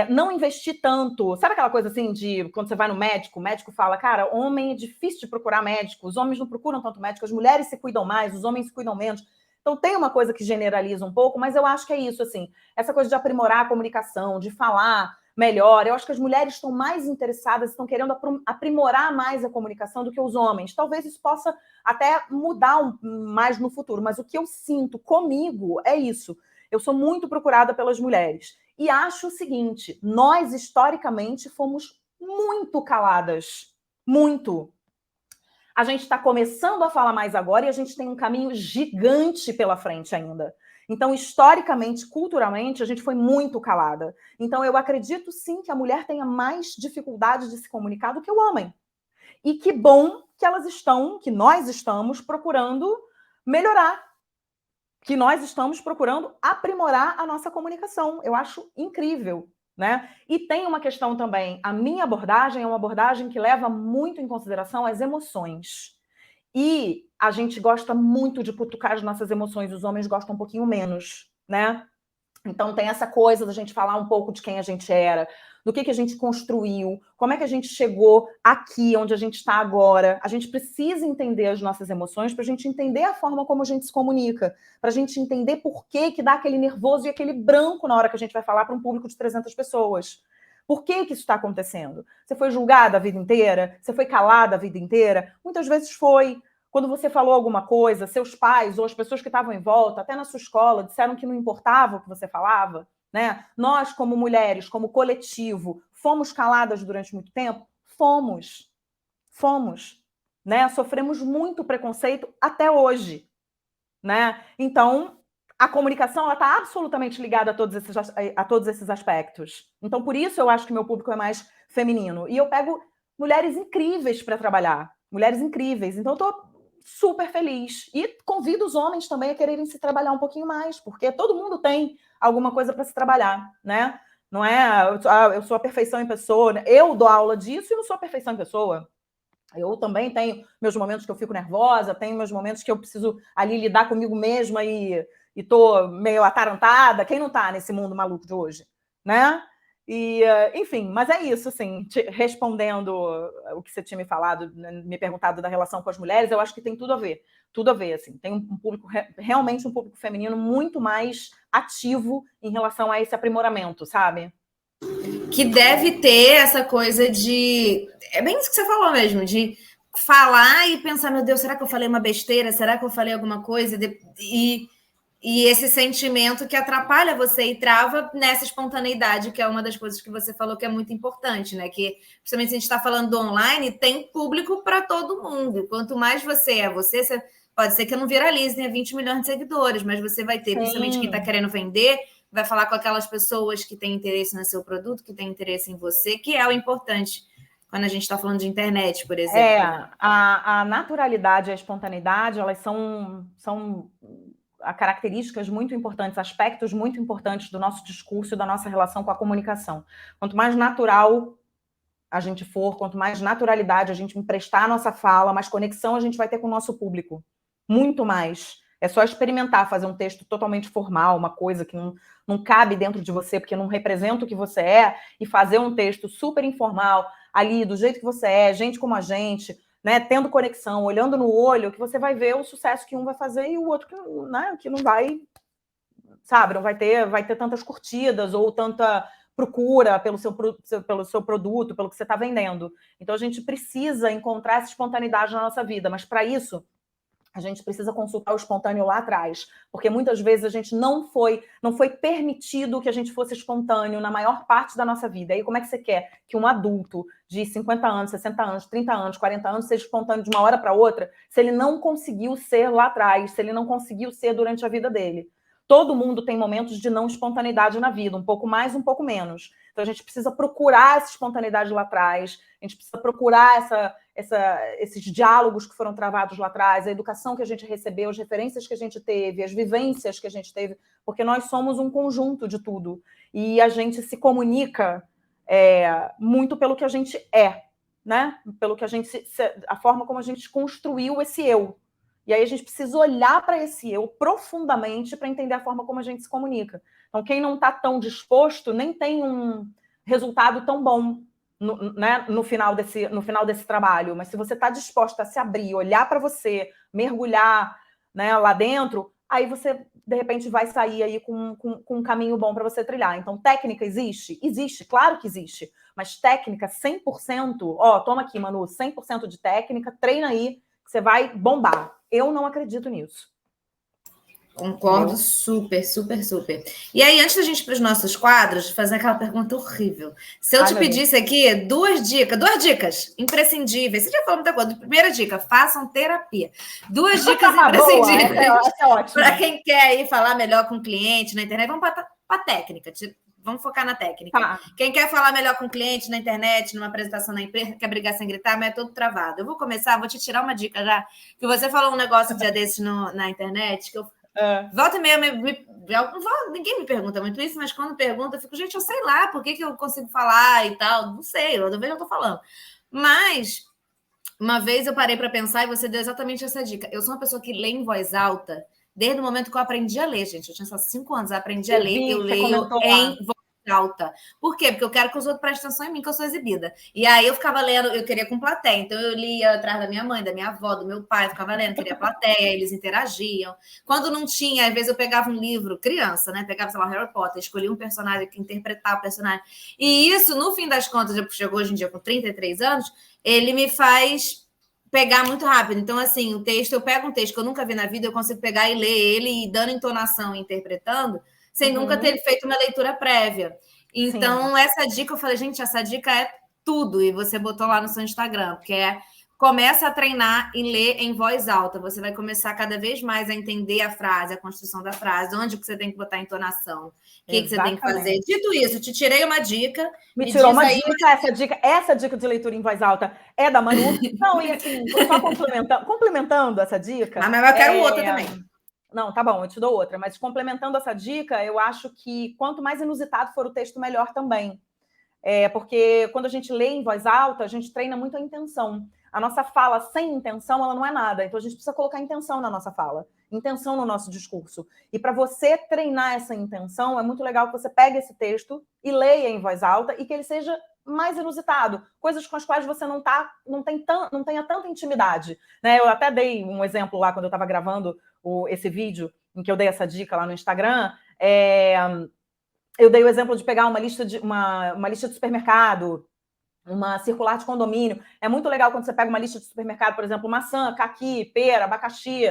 não investir tanto, sabe aquela coisa assim de quando você vai no médico, o médico fala, cara, homem é difícil de procurar médico, os homens não procuram tanto médico, as mulheres se cuidam mais, os homens se cuidam menos. Então, tem uma coisa que generaliza um pouco, mas eu acho que é isso, assim, essa coisa de aprimorar a comunicação, de falar melhor. Eu acho que as mulheres estão mais interessadas, estão querendo aprimorar mais a comunicação do que os homens. Talvez isso possa até mudar mais no futuro, mas o que eu sinto comigo é isso. Eu sou muito procurada pelas mulheres. E acho o seguinte, nós, historicamente, fomos muito caladas. Muito. A gente está começando a falar mais agora e a gente tem um caminho gigante pela frente ainda. Então, historicamente, culturalmente, a gente foi muito calada. Então, eu acredito sim que a mulher tenha mais dificuldade de se comunicar do que o homem. E que bom que nós estamos procurando melhorar, que nós estamos procurando aprimorar a nossa comunicação. Eu acho incrível. Né? E tem uma questão também, a minha abordagem é uma abordagem que leva muito em consideração as emoções. E a gente gosta muito de cutucar as nossas emoções, os homens gostam um pouquinho menos, né? Então tem essa coisa da gente falar um pouco de quem a gente era, do que a gente construiu, como é que a gente chegou aqui, onde a gente está agora. A gente precisa entender as nossas emoções para a gente entender a forma como a gente se comunica, para a gente entender por que dá aquele nervoso e aquele branco na hora que a gente vai falar para um público de 300 pessoas. Por que isso está acontecendo? Você foi julgada a vida inteira? Você foi calada a vida inteira? Muitas vezes foi. Quando você falou alguma coisa, seus pais ou as pessoas que estavam em volta, até na sua escola, disseram que não importava o que você falava, né? Nós, como mulheres, como coletivo, fomos caladas durante muito tempo? Fomos. Fomos. Né? Sofremos muito preconceito até hoje. Né? Então, a comunicação está absolutamente ligada a todos esses aspectos. Então, por isso eu acho que meu público é mais feminino. E eu pego mulheres incríveis para trabalhar. Mulheres incríveis. Então, eu estou super feliz. E convido os homens também a quererem se trabalhar um pouquinho mais, porque todo mundo tem alguma coisa para se trabalhar, né? Não é, eu sou a perfeição em pessoa. Eu dou aula disso e não sou a perfeição em pessoa. Eu também tenho meus momentos que eu fico nervosa, tenho meus momentos que eu preciso ali lidar comigo mesma e tô meio atarantada. Quem não tá nesse mundo maluco de hoje, né? E, enfim, mas é isso, assim, respondendo o que você tinha me falado, me perguntado da relação com as mulheres, eu acho que tem tudo a ver, assim, tem um público, realmente um público feminino muito mais ativo em relação a esse aprimoramento, sabe? Que deve ter essa coisa de... É bem isso que você falou mesmo, de falar e pensar, meu Deus, será que eu falei uma besteira? Será que eu falei alguma coisa? E esse sentimento que atrapalha você e trava nessa espontaneidade, que é uma das coisas que você falou que é muito importante, né? Que, principalmente se a gente está falando do online, tem público para todo mundo. Quanto mais você pode ser que eu não viralize, tenha 20 milhões de seguidores, mas você vai ter, principalmente quem está querendo vender, vai falar com aquelas pessoas que têm interesse no seu produto, que têm interesse em você, que é o importante quando a gente está falando de internet, por exemplo. A naturalidade e a espontaneidade, elas são características muito importantes, aspectos muito importantes do nosso discurso e da nossa relação com a comunicação. Quanto mais natural a gente for, quanto mais naturalidade a gente emprestar a nossa fala, mais conexão a gente vai ter com o nosso público. Muito mais. É só experimentar, fazer um texto totalmente formal, uma coisa que não cabe dentro de você, porque não representa o que você é, e fazer um texto super informal, ali, do jeito que você é, gente como a gente, né, tendo conexão, olhando no olho, que você vai ver o sucesso que um vai fazer e o outro que não vai, sabe, não vai ter tantas curtidas ou tanta procura pelo seu produto, pelo que você está vendendo. Então, a gente precisa encontrar essa espontaneidade na nossa vida, mas para isso, a gente precisa consultar o espontâneo lá atrás, porque muitas vezes a gente não foi permitido que a gente fosse espontâneo na maior parte da nossa vida. E aí, como é que você quer que um adulto de 50 anos, 60 anos, 30 anos, 40 anos seja espontâneo de uma hora para outra, se ele não conseguiu ser lá atrás, se ele não conseguiu ser durante a vida dele? Todo mundo tem momentos de não espontaneidade na vida, um pouco mais, um pouco menos. Então, a gente precisa procurar essa espontaneidade lá atrás, a gente precisa procurar esses diálogos que foram travados lá atrás, a educação que a gente recebeu, as referências que a gente teve, as vivências que a gente teve, porque nós somos um conjunto de tudo. E a gente se comunica muito pelo que a gente é, né? Pelo que a forma como a gente construiu esse eu. E aí a gente precisa olhar para esse eu profundamente para entender a forma como a gente se comunica. Então, quem não está tão disposto nem tem um resultado tão bom no final desse trabalho. Mas se você está disposta a se abrir, olhar para você, mergulhar, né, lá dentro, aí você, de repente, vai sair aí com um caminho bom para você trilhar. Então, técnica existe? Existe, claro que existe. Mas técnica 100%, toma aqui, Manu, 100% de técnica, treina aí, que você vai bombar. Eu não acredito nisso. Concordo super, super, super. E aí, antes da gente ir para os nossos quadros, fazer aquela pergunta horrível. Se eu te pedisse aqui duas dicas imprescindíveis, você já falou muita coisa. Primeira dica, façam terapia. Duas dicas imprescindíveis para quem quer ir falar melhor com o cliente na internet. Vamos para a técnica. Vamos focar na técnica. Tá. Quem quer falar melhor com o cliente na internet, numa apresentação na empresa, quer brigar sem gritar, mas é todo travado. Eu vou começar, vou te tirar uma dica já, que você falou um negócio um dia desses na internet, que eu volta e meia, ninguém me pergunta muito isso, mas quando pergunta, eu fico, gente, eu sei lá, por que eu consigo falar e tal, não sei, eu vejo eu tô falando. Mas, uma vez eu parei para pensar e você deu exatamente essa dica. Eu sou uma pessoa que lê em voz alta desde o momento que eu aprendi a ler, gente. Eu tinha só 5 anos, eu aprendi a ler, eu leio em voz alta. Por quê? Porque eu quero que os outros prestem atenção em mim, que eu sou exibida. E aí eu ficava lendo, eu queria com plateia. Então eu lia atrás da minha mãe, da minha avó, do meu pai, eu ficava lendo, queria plateia, eles interagiam. Quando não tinha, às vezes eu pegava um livro, criança, né? Pegava, sei lá, Harry Potter, escolhia um personagem que interpretava o personagem. E isso, no fim das contas, chegou hoje em dia com 33 anos, ele me faz pegar muito rápido. Então, assim, o texto, eu pego um texto que eu nunca vi na vida, eu consigo pegar e ler ele e dando entonação e interpretando, sem nunca ter feito uma leitura prévia. Então, essa dica, eu falei, gente, essa dica é tudo. E você botou lá no seu Instagram, que começa a treinar e ler em voz alta. Você vai começar cada vez mais a entender a frase, a construção da frase, onde que você tem que botar a entonação, o que você tem que fazer. Dito isso, te tirei uma dica. Me tirou uma dica. Essa dica de leitura em voz alta é da Manu. Não, e assim, só complementando essa dica... Mas eu quero outra também. Não, tá bom, eu te dou outra. Mas complementando essa dica, eu acho que quanto mais inusitado for o texto, melhor também. Porque quando a gente lê em voz alta, a gente treina muito a intenção. A nossa fala sem intenção, ela não é nada. Então, a gente precisa colocar intenção na nossa fala, intenção no nosso discurso. E para você treinar essa intenção, é muito legal que você pegue esse texto e leia em voz alta e que ele seja mais inusitado, coisas com as quais você não tenha tanta intimidade. Né? Eu até dei um exemplo lá, quando eu estava gravando esse vídeo, em que eu dei essa dica lá no Instagram. Eu dei o exemplo de pegar uma lista de supermercado, uma circular de condomínio. É muito legal quando você pega uma lista de supermercado, por exemplo, maçã, caqui, pera, abacaxi,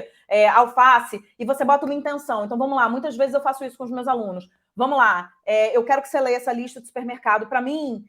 alface, e você bota uma intenção. Então, vamos lá, muitas vezes eu faço isso com os meus alunos. Vamos lá, eu quero que você leia essa lista de supermercado para mim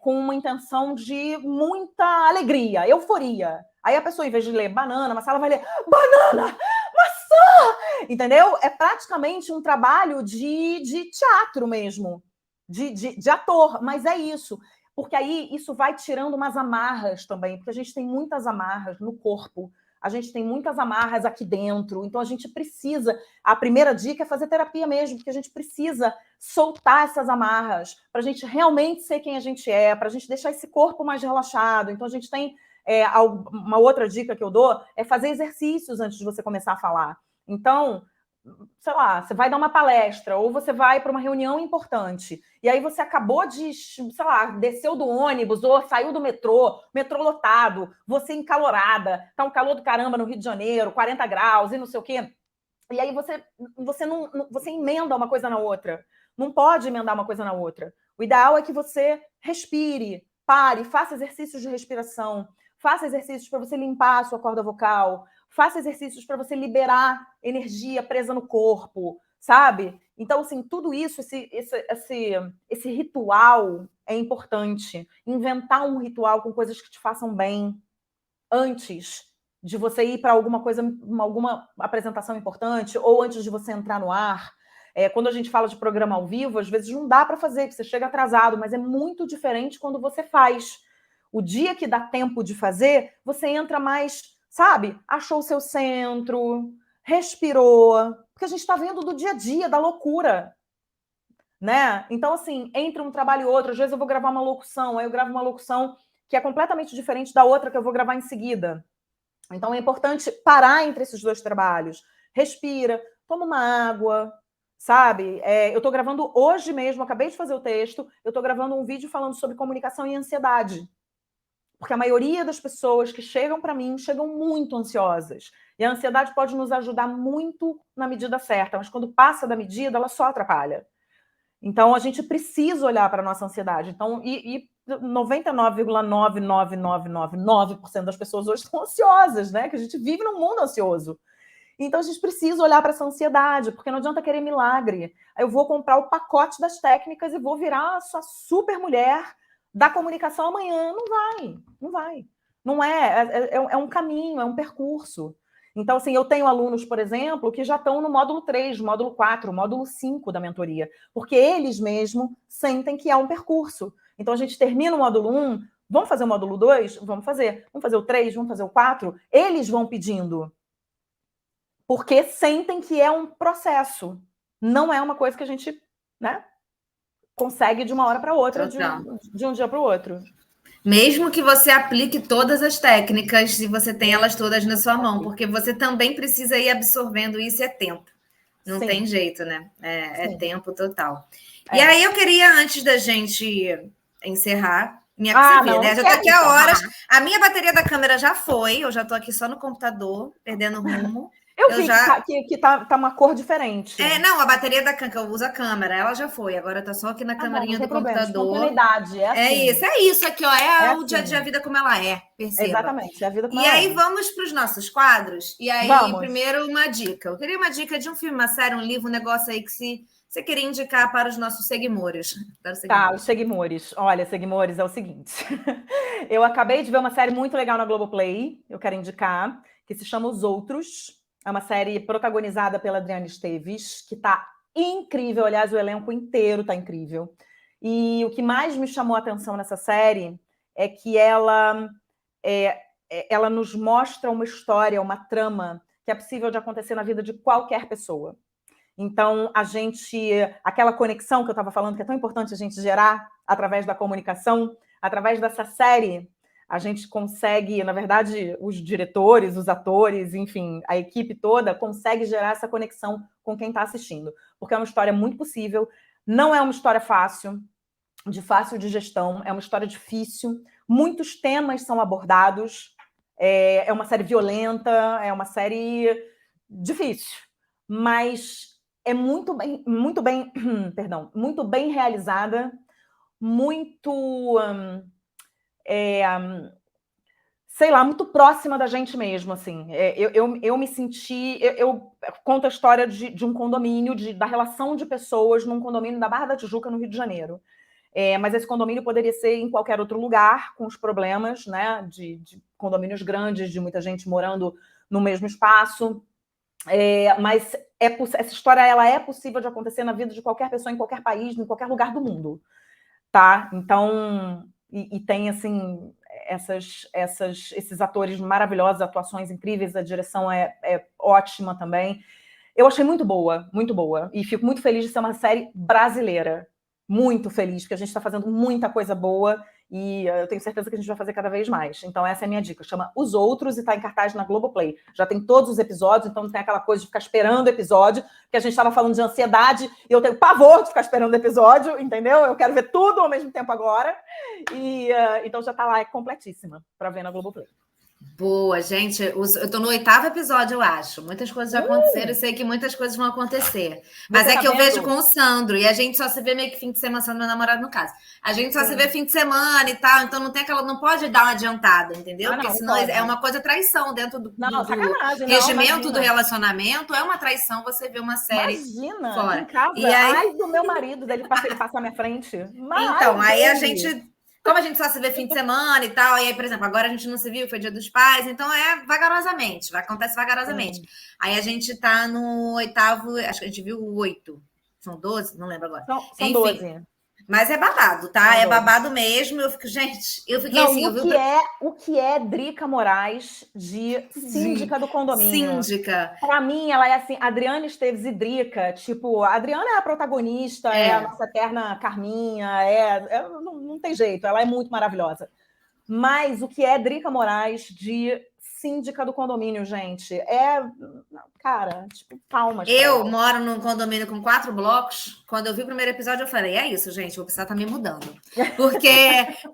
com uma intenção de muita alegria, euforia. Aí a pessoa, em vez de ler banana, maçã, ela vai ler banana, maçã! Entendeu? É praticamente um trabalho de teatro mesmo, de ator, mas é isso. Porque aí isso vai tirando umas amarras também, porque a gente tem muitas amarras no corpo, a gente tem muitas amarras aqui dentro, então a gente precisa... A primeira dica é fazer terapia mesmo, porque a gente precisa soltar essas amarras, para a gente realmente ser quem a gente é, para a gente deixar esse corpo mais relaxado. Então a gente tem... uma outra dica que eu dou é fazer exercícios antes de você começar a falar. Então, sei lá, você vai dar uma palestra ou você vai para uma reunião importante e aí você acabou de, sei lá, desceu do ônibus ou saiu do metrô lotado, você encalorada, tá um calor do caramba no Rio de Janeiro, 40 graus e não sei o quê. E aí você emenda uma coisa na outra. Não pode emendar uma coisa na outra. O ideal é que você respire, pare, faça exercícios de respiração, faça exercícios para você limpar a sua corda vocal, faça exercícios para você liberar energia presa no corpo, sabe? Então, assim, tudo isso, esse ritual é importante. Inventar um ritual com coisas que te façam bem antes de você ir para alguma apresentação importante ou antes de você entrar no ar. Quando a gente fala de programa ao vivo, às vezes não dá para fazer, porque você chega atrasado, mas é muito diferente quando você faz. O dia que dá tempo de fazer, você entra mais, sabe? Achou o seu centro, respirou, porque a gente está vendo do dia a dia, da loucura, né? Então, assim, entre um trabalho e outro, às vezes eu vou gravar uma locução, aí eu gravo uma locução que é completamente diferente da outra que eu vou gravar em seguida. Então, é importante parar entre esses dois trabalhos. Respira, toma uma água, sabe? Eu estou gravando hoje mesmo, acabei de fazer o texto, eu estou gravando um vídeo falando sobre comunicação e ansiedade. Porque a maioria das pessoas que chegam para mim chegam muito ansiosas. E a ansiedade pode nos ajudar muito na medida certa, mas quando passa da medida, ela só atrapalha. Então, a gente precisa olhar para a nossa ansiedade. Então, 99,99999% das pessoas hoje estão ansiosas, né? Que a gente vive num mundo ansioso. Então, a gente precisa olhar para essa ansiedade, porque não adianta querer milagre. Aí eu vou comprar o pacote das técnicas e vou virar a sua super mulher da comunicação amanhã. Não vai, não vai. Não é um caminho, é um percurso. Então, assim, eu tenho alunos, por exemplo, que já estão no módulo 3, módulo 4, módulo 5 da mentoria, porque eles mesmos sentem que é um percurso. Então, a gente termina o módulo 1, vamos fazer o módulo 2? Vamos fazer o 3, vamos fazer o 4? Eles vão pedindo, porque sentem que é um processo. Não é uma coisa que a gente, né, consegue de uma hora para outra, de um dia para o outro. Mesmo que você aplique todas as técnicas e você tenha elas todas na sua mão, porque você também precisa ir absorvendo isso, é tempo. Não Sim. tem jeito, né? É tempo total. E aí eu queria, antes da gente encerrar, você vê, né? Já tá aqui a horas. A minha bateria da câmera já foi, eu já tô aqui só no computador, perdendo rumo. Eu vi que tá uma cor diferente. Não, a bateria da câmera, eu uso a câmera, ela já foi. Agora tá só aqui na câmerinha do computador. É isso aqui, ó. O dia a dia, a vida como ela é, perceba. Exatamente, a vida como ela é. E aí vamos para os nossos quadros. E aí, primeiro, uma dica. Eu queria uma dica de um filme, uma série, um livro, um negócio aí que você queria indicar para os nossos seguimores. Tá, os seguimores. Olha, seguimores, é o seguinte. Eu acabei de ver uma série muito legal na Globoplay, eu quero indicar, que se chama Os Outros. É uma série protagonizada pela Adriana Esteves, que está incrível. Aliás, o elenco inteiro está incrível. E o que mais me chamou a atenção nessa série é que ela nos mostra uma história, uma trama que é possível de acontecer na vida de qualquer pessoa. Então, aquela conexão que eu estava falando, que é tão importante a gente gerar através da comunicação, através dessa série, a gente consegue, na verdade, os diretores, os atores, enfim, a equipe toda consegue gerar essa conexão com quem está assistindo. Porque é uma história muito possível, não é uma história fácil de gestão, é uma história difícil, muitos temas são abordados, é uma série violenta, é uma série difícil, mas é muito bem realizada, muito... muito próxima da gente mesmo, assim. Eu me senti... Eu conto a história de um condomínio, da relação de pessoas num condomínio da Barra da Tijuca, no Rio de Janeiro. Mas esse condomínio poderia ser em qualquer outro lugar, com os problemas, né, de condomínios grandes, de muita gente morando no mesmo espaço. Mas essa história ela é possível de acontecer na vida de qualquer pessoa, em qualquer país, em qualquer lugar do mundo. Tá? Então... E tem, assim, esses atores maravilhosos, atuações incríveis, a direção é ótima também. Eu achei muito boa, e fico muito feliz de ser uma série brasileira. Muito feliz, porque a gente está fazendo muita coisa boa e eu tenho certeza que a gente vai fazer cada vez mais. Então, essa é a minha dica. Chama Os Outros e está em cartaz na Globoplay. Já tem todos os episódios, então não tem aquela coisa de ficar esperando o episódio, porque a gente estava falando de ansiedade e eu tenho pavor de ficar esperando o episódio, entendeu? Eu quero ver tudo ao mesmo tempo agora. Então já está lá, é completíssima para ver na Globoplay. Boa, gente. Eu tô no 8º episódio, eu acho. Muitas coisas já aconteceram e sei que muitas coisas vão acontecer. Mas é que eu vejo com o Sandro e a gente só se vê meio que fim de semana, Sandro, meu namorado, no caso. A gente só se vê fim de semana e tal, então não tem aquela, não pode dar uma adiantada, entendeu? Porque senão é uma coisa traição dentro do regimento do relacionamento, é uma traição você ver uma série. Imagina, fora. Em casa, e aí... ai do meu marido, ele passar na minha frente. Então, aí a gente... Como a gente só se vê fim de semana e tal, e aí, por exemplo, agora a gente não se viu, foi Dia dos Pais, então vagarosamente, acontece vagarosamente. Aí a gente tá no 8º, acho que a gente viu o 8. São 12? Não lembro agora. São 12. Mas é babado, tá? É babado mesmo. Eu fiquei assim... O que é Drica Moraes de síndica do condomínio? Síndica. Pra mim, ela é assim, Adriana Esteves e Drica, tipo, a Adriana é a protagonista, é a nossa eterna Carminha, não tem jeito, ela é muito maravilhosa. Mas o que é Drica Moraes de síndica do condomínio, gente? Cara, tipo, palmas. Eu moro num condomínio com 4 blocos. Quando eu vi o primeiro episódio, eu falei, é isso, gente, vou precisar estar me mudando. Porque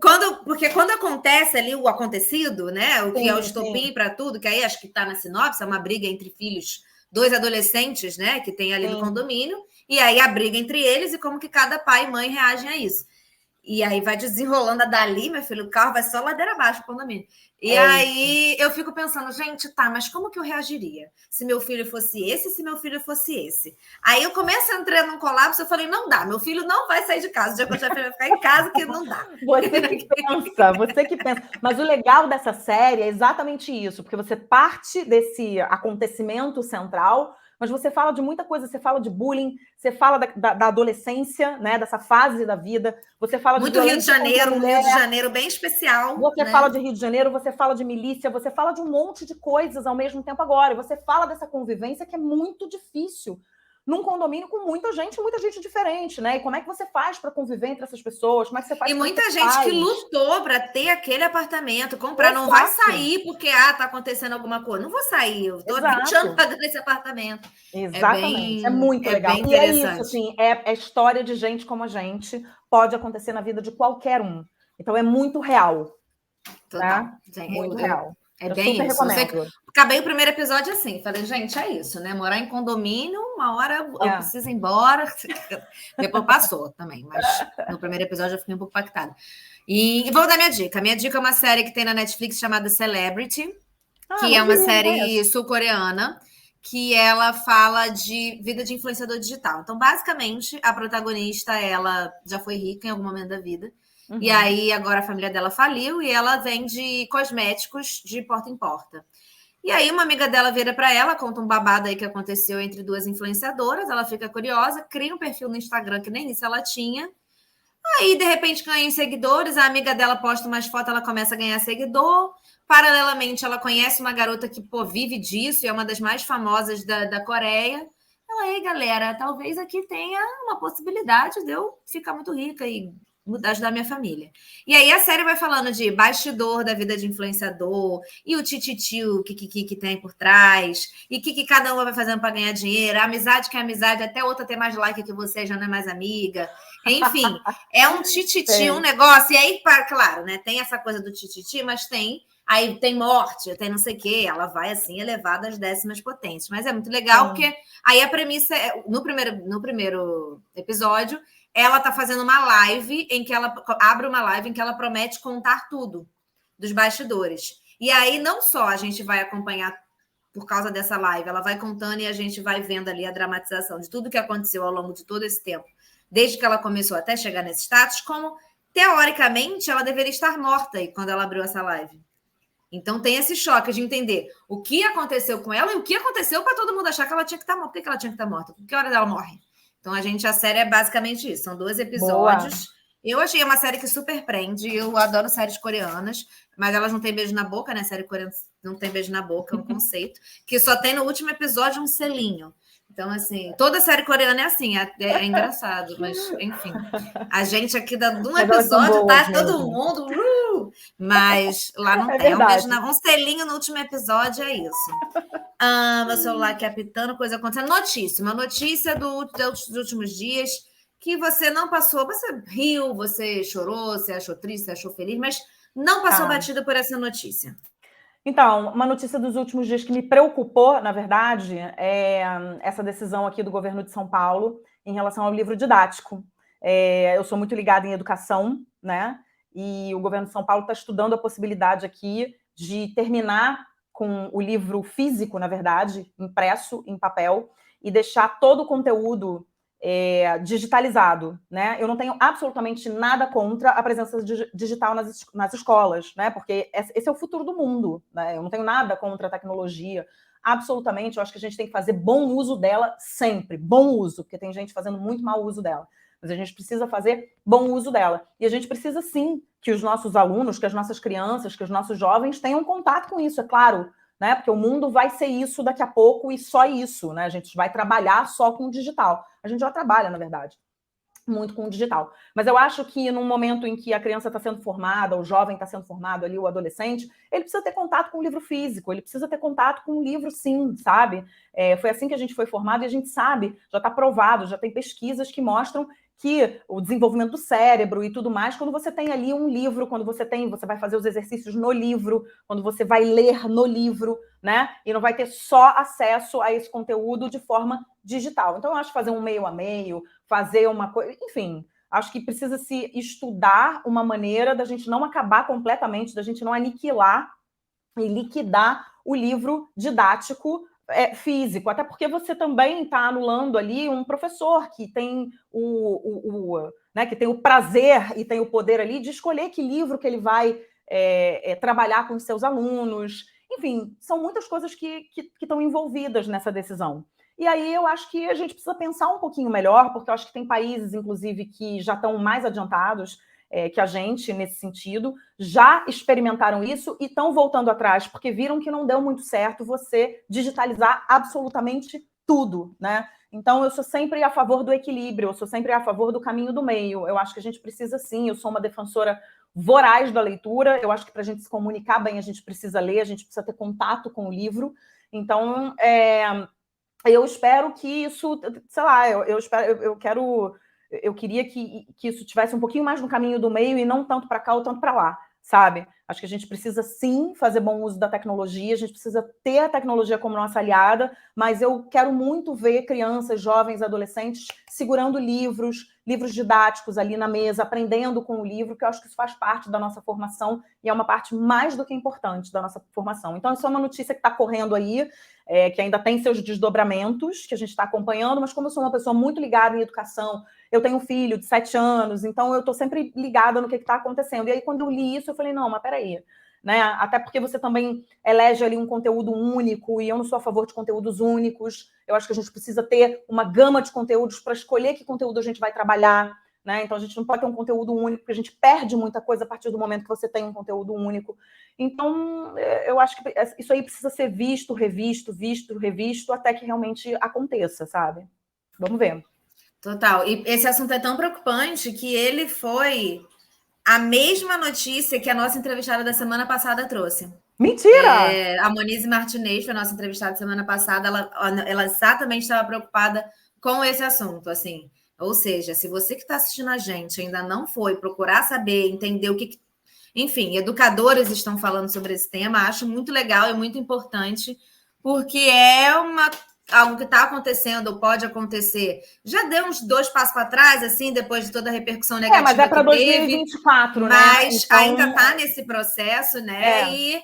quando acontece ali o acontecido, né? O que é o estopim para tudo, que aí acho que está na sinopse, é uma briga entre filhos, 2 adolescentes, né? Que tem ali no condomínio, e aí a briga entre eles e como que cada pai e mãe reagem a isso. E aí vai desenrolando dali, meu filho, o carro vai só ladeira abaixo o condomínio. E aí eu fico pensando, gente, tá, mas como que eu reagiria? Se meu filho fosse esse, se meu filho fosse esse? Aí eu começo a entrar num colapso, eu falei, não dá, meu filho não vai sair de casa, o dia que eu já vai ficar em casa, que não dá. Você que pensa. Mas o legal dessa série é exatamente isso, porque você parte desse acontecimento central, mas você fala de muita coisa, você fala de bullying, você fala da adolescência, né, dessa fase da vida, você fala muito de Rio de Janeiro, um Rio de Janeiro bem especial. Você fala de Rio de Janeiro, você fala de milícia, você fala de um monte de coisas ao mesmo tempo agora, e você fala dessa convivência que é muito difícil num condomínio com muita gente diferente, né? E como é que você faz para conviver entre essas pessoas? Como é que você faz? E muita gente que lutou para ter aquele apartamento, comprar, não vai sair porque tá acontecendo alguma coisa. Não vou sair, eu tô 20 anos pagando esse apartamento. Exatamente, é muito legal. Bem interessante. E é isso, assim, é história de gente como a gente, pode acontecer na vida de qualquer um. Então é muito real. Total. Tá? Muito real. É bem isso. Acabei o primeiro episódio assim, falei, gente, é isso, né? Morar em condomínio, uma hora eu preciso ir embora. Depois passou também, mas no primeiro episódio eu fiquei um pouco impactada. E vou dar minha dica. Minha dica é uma série que tem na Netflix chamada Celebrity, que é uma série sul-coreana, que ela fala de vida de influenciador digital. Então, basicamente, a protagonista, ela já foi rica em algum momento da vida. E aí, agora a família dela faliu e ela vende cosméticos de porta em porta. E aí, uma amiga dela vira para ela, conta um babado aí que aconteceu entre 2 influenciadoras. Ela fica curiosa, cria um perfil no Instagram que nem isso ela tinha. Aí, de repente, ganha seguidores. A amiga dela posta umas fotos, ela começa a ganhar seguidor. Paralelamente, ela conhece uma garota que vive disso e é uma das mais famosas da Coreia. Ela, ei, galera, talvez aqui tenha uma possibilidade de eu ficar muito rica e ajudar minha família. E aí a série vai falando de bastidor da vida de influenciador e o tititi, o que tem por trás, e o que cada uma vai fazendo para ganhar dinheiro, a amizade que é amizade, até outra ter mais like que você já não é mais amiga. Enfim, é um tititi, um negócio. E aí, claro, né, tem essa coisa do tititi, mas aí tem morte, tem não sei o quê, ela vai assim elevada às 10ª potências. Mas é muito legal, porque aí a premissa no primeiro episódio, ela está fazendo uma live em que ela abre uma live em que ela promete contar tudo dos bastidores. E aí não só a gente vai acompanhar por causa dessa live, ela vai contando e a gente vai vendo ali a dramatização de tudo que aconteceu ao longo de todo esse tempo, desde que ela começou até chegar nesse status, como teoricamente ela deveria estar morta aí quando ela abriu essa live. Então tem esse choque de entender o que aconteceu com ela e o que aconteceu para todo mundo achar que ela tinha que estar morta. Por que ela tinha que estar morta? Por que hora ela morre? Então, a série é basicamente isso. São 2 episódios. Boa. Eu achei uma série que super prende. Eu adoro séries coreanas, mas elas não têm beijo na boca, né? Série coreana não tem beijo na boca, é um conceito. Que só tem no último episódio um selinho. Então, assim, toda série coreana é assim. É engraçado, mas, enfim. A gente aqui dando um episódio, tá todo mundo... Mas lá não tem. Um selinho no último episódio, é isso. Meu celular aqui apitando, coisa acontecendo. Uma notícia dos últimos dias que você não passou, você riu, você chorou, você achou triste, você achou feliz, mas não passou batida por essa notícia. Então, uma notícia dos últimos dias que me preocupou, na verdade, é essa decisão aqui do governo de São Paulo em relação ao livro didático. Eu sou muito ligada em educação, né? E o governo de São Paulo está estudando a possibilidade aqui de terminar com o livro físico, na verdade, impresso em papel, e deixar todo o conteúdo digitalizado, né? Eu não tenho absolutamente nada contra a presença digital nas escolas, né? Porque esse é o futuro do mundo, né? Eu não tenho nada contra a tecnologia, absolutamente. Eu acho que a gente tem que fazer bom uso dela sempre, bom uso, porque tem gente fazendo muito mau uso dela. Mas a gente precisa fazer bom uso dela. E a gente precisa, sim, que os nossos alunos, que as nossas crianças, que os nossos jovens tenham contato com isso, é claro, né? Porque o mundo vai ser isso daqui a pouco e só isso, né? A gente vai trabalhar só com o digital. A gente já trabalha, na verdade, muito com o digital. Mas eu acho que num momento em que a criança está sendo formada, o jovem está sendo formado ali, o adolescente, ele precisa ter contato com o livro físico, ele precisa ter contato com o livro, sim, sabe? Foi assim que a gente foi formado e a gente sabe, já está provado, já tem pesquisas que mostram que o desenvolvimento do cérebro e tudo mais, quando você tem ali um livro, você vai fazer os exercícios no livro, quando você vai ler no livro, né? E não vai ter só acesso a esse conteúdo de forma digital. Então, eu acho que fazer um meio a meio, fazer uma coisa, enfim, acho que precisa se estudar uma maneira da gente não acabar completamente, da gente não aniquilar e liquidar o livro didático físico, até porque você também está anulando ali um professor que tem né, que tem o prazer e tem o poder ali de escolher que livro que ele vai trabalhar com os seus alunos. Enfim, são muitas coisas que estão envolvidas nessa decisão. E aí eu acho que a gente precisa pensar um pouquinho melhor, porque eu acho que tem países, inclusive, que já estão mais adiantados que a gente, nesse sentido, já experimentaram isso e estão voltando atrás, porque viram que não deu muito certo você digitalizar absolutamente tudo, né? Então, eu sou sempre a favor do equilíbrio, eu sou sempre a favor do caminho do meio. Eu acho que a gente precisa, sim, eu sou uma defensora voraz da leitura, eu acho que para a gente se comunicar bem, a gente precisa ler, a gente precisa ter contato com o livro. Então, eu espero que isso, sei lá, eu queria que isso tivesse um pouquinho mais no caminho do meio e não tanto para cá ou tanto para lá, sabe? Acho que a gente precisa, sim, fazer bom uso da tecnologia, a gente precisa ter a tecnologia como nossa aliada, mas eu quero muito ver crianças, jovens, adolescentes segurando livros didáticos ali na mesa, aprendendo com o livro, que eu acho que isso faz parte da nossa formação e é uma parte mais do que importante da nossa formação. Então, isso é uma notícia que está correndo aí, que ainda tem seus desdobramentos, que a gente está acompanhando, mas como eu sou uma pessoa muito ligada em educação, eu tenho um filho de 7 anos, então eu estou sempre ligada no que está acontecendo. E aí, quando eu li isso, eu falei, não, mas peraí, né? Até porque você também elege ali um conteúdo único, e eu não sou a favor de conteúdos únicos. Eu acho que a gente precisa ter uma gama de conteúdos para escolher que conteúdo a gente vai trabalhar, né? Então, a gente não pode ter um conteúdo único, porque a gente perde muita coisa a partir do momento que você tem um conteúdo único. Então, eu acho que isso aí precisa ser visto, revisto, até que realmente aconteça, sabe? Vamos ver. Total. E esse assunto é tão preocupante que ele foi a mesma notícia que a nossa entrevistada da semana passada trouxe. Mentira! A Monize Martinez, foi a nossa entrevistada da semana passada, ela exatamente estava preocupada com esse assunto, assim. Ou seja, se você que está assistindo a gente ainda não foi procurar saber, entender o que... Enfim, educadores estão falando sobre esse tema, acho muito legal e muito importante, porque é algo que está acontecendo ou pode acontecer. Já deu uns 2 passos para trás, assim, depois de toda a repercussão negativa mas é para que 2024, teve, né? Mas então, ainda está nesse processo, né? E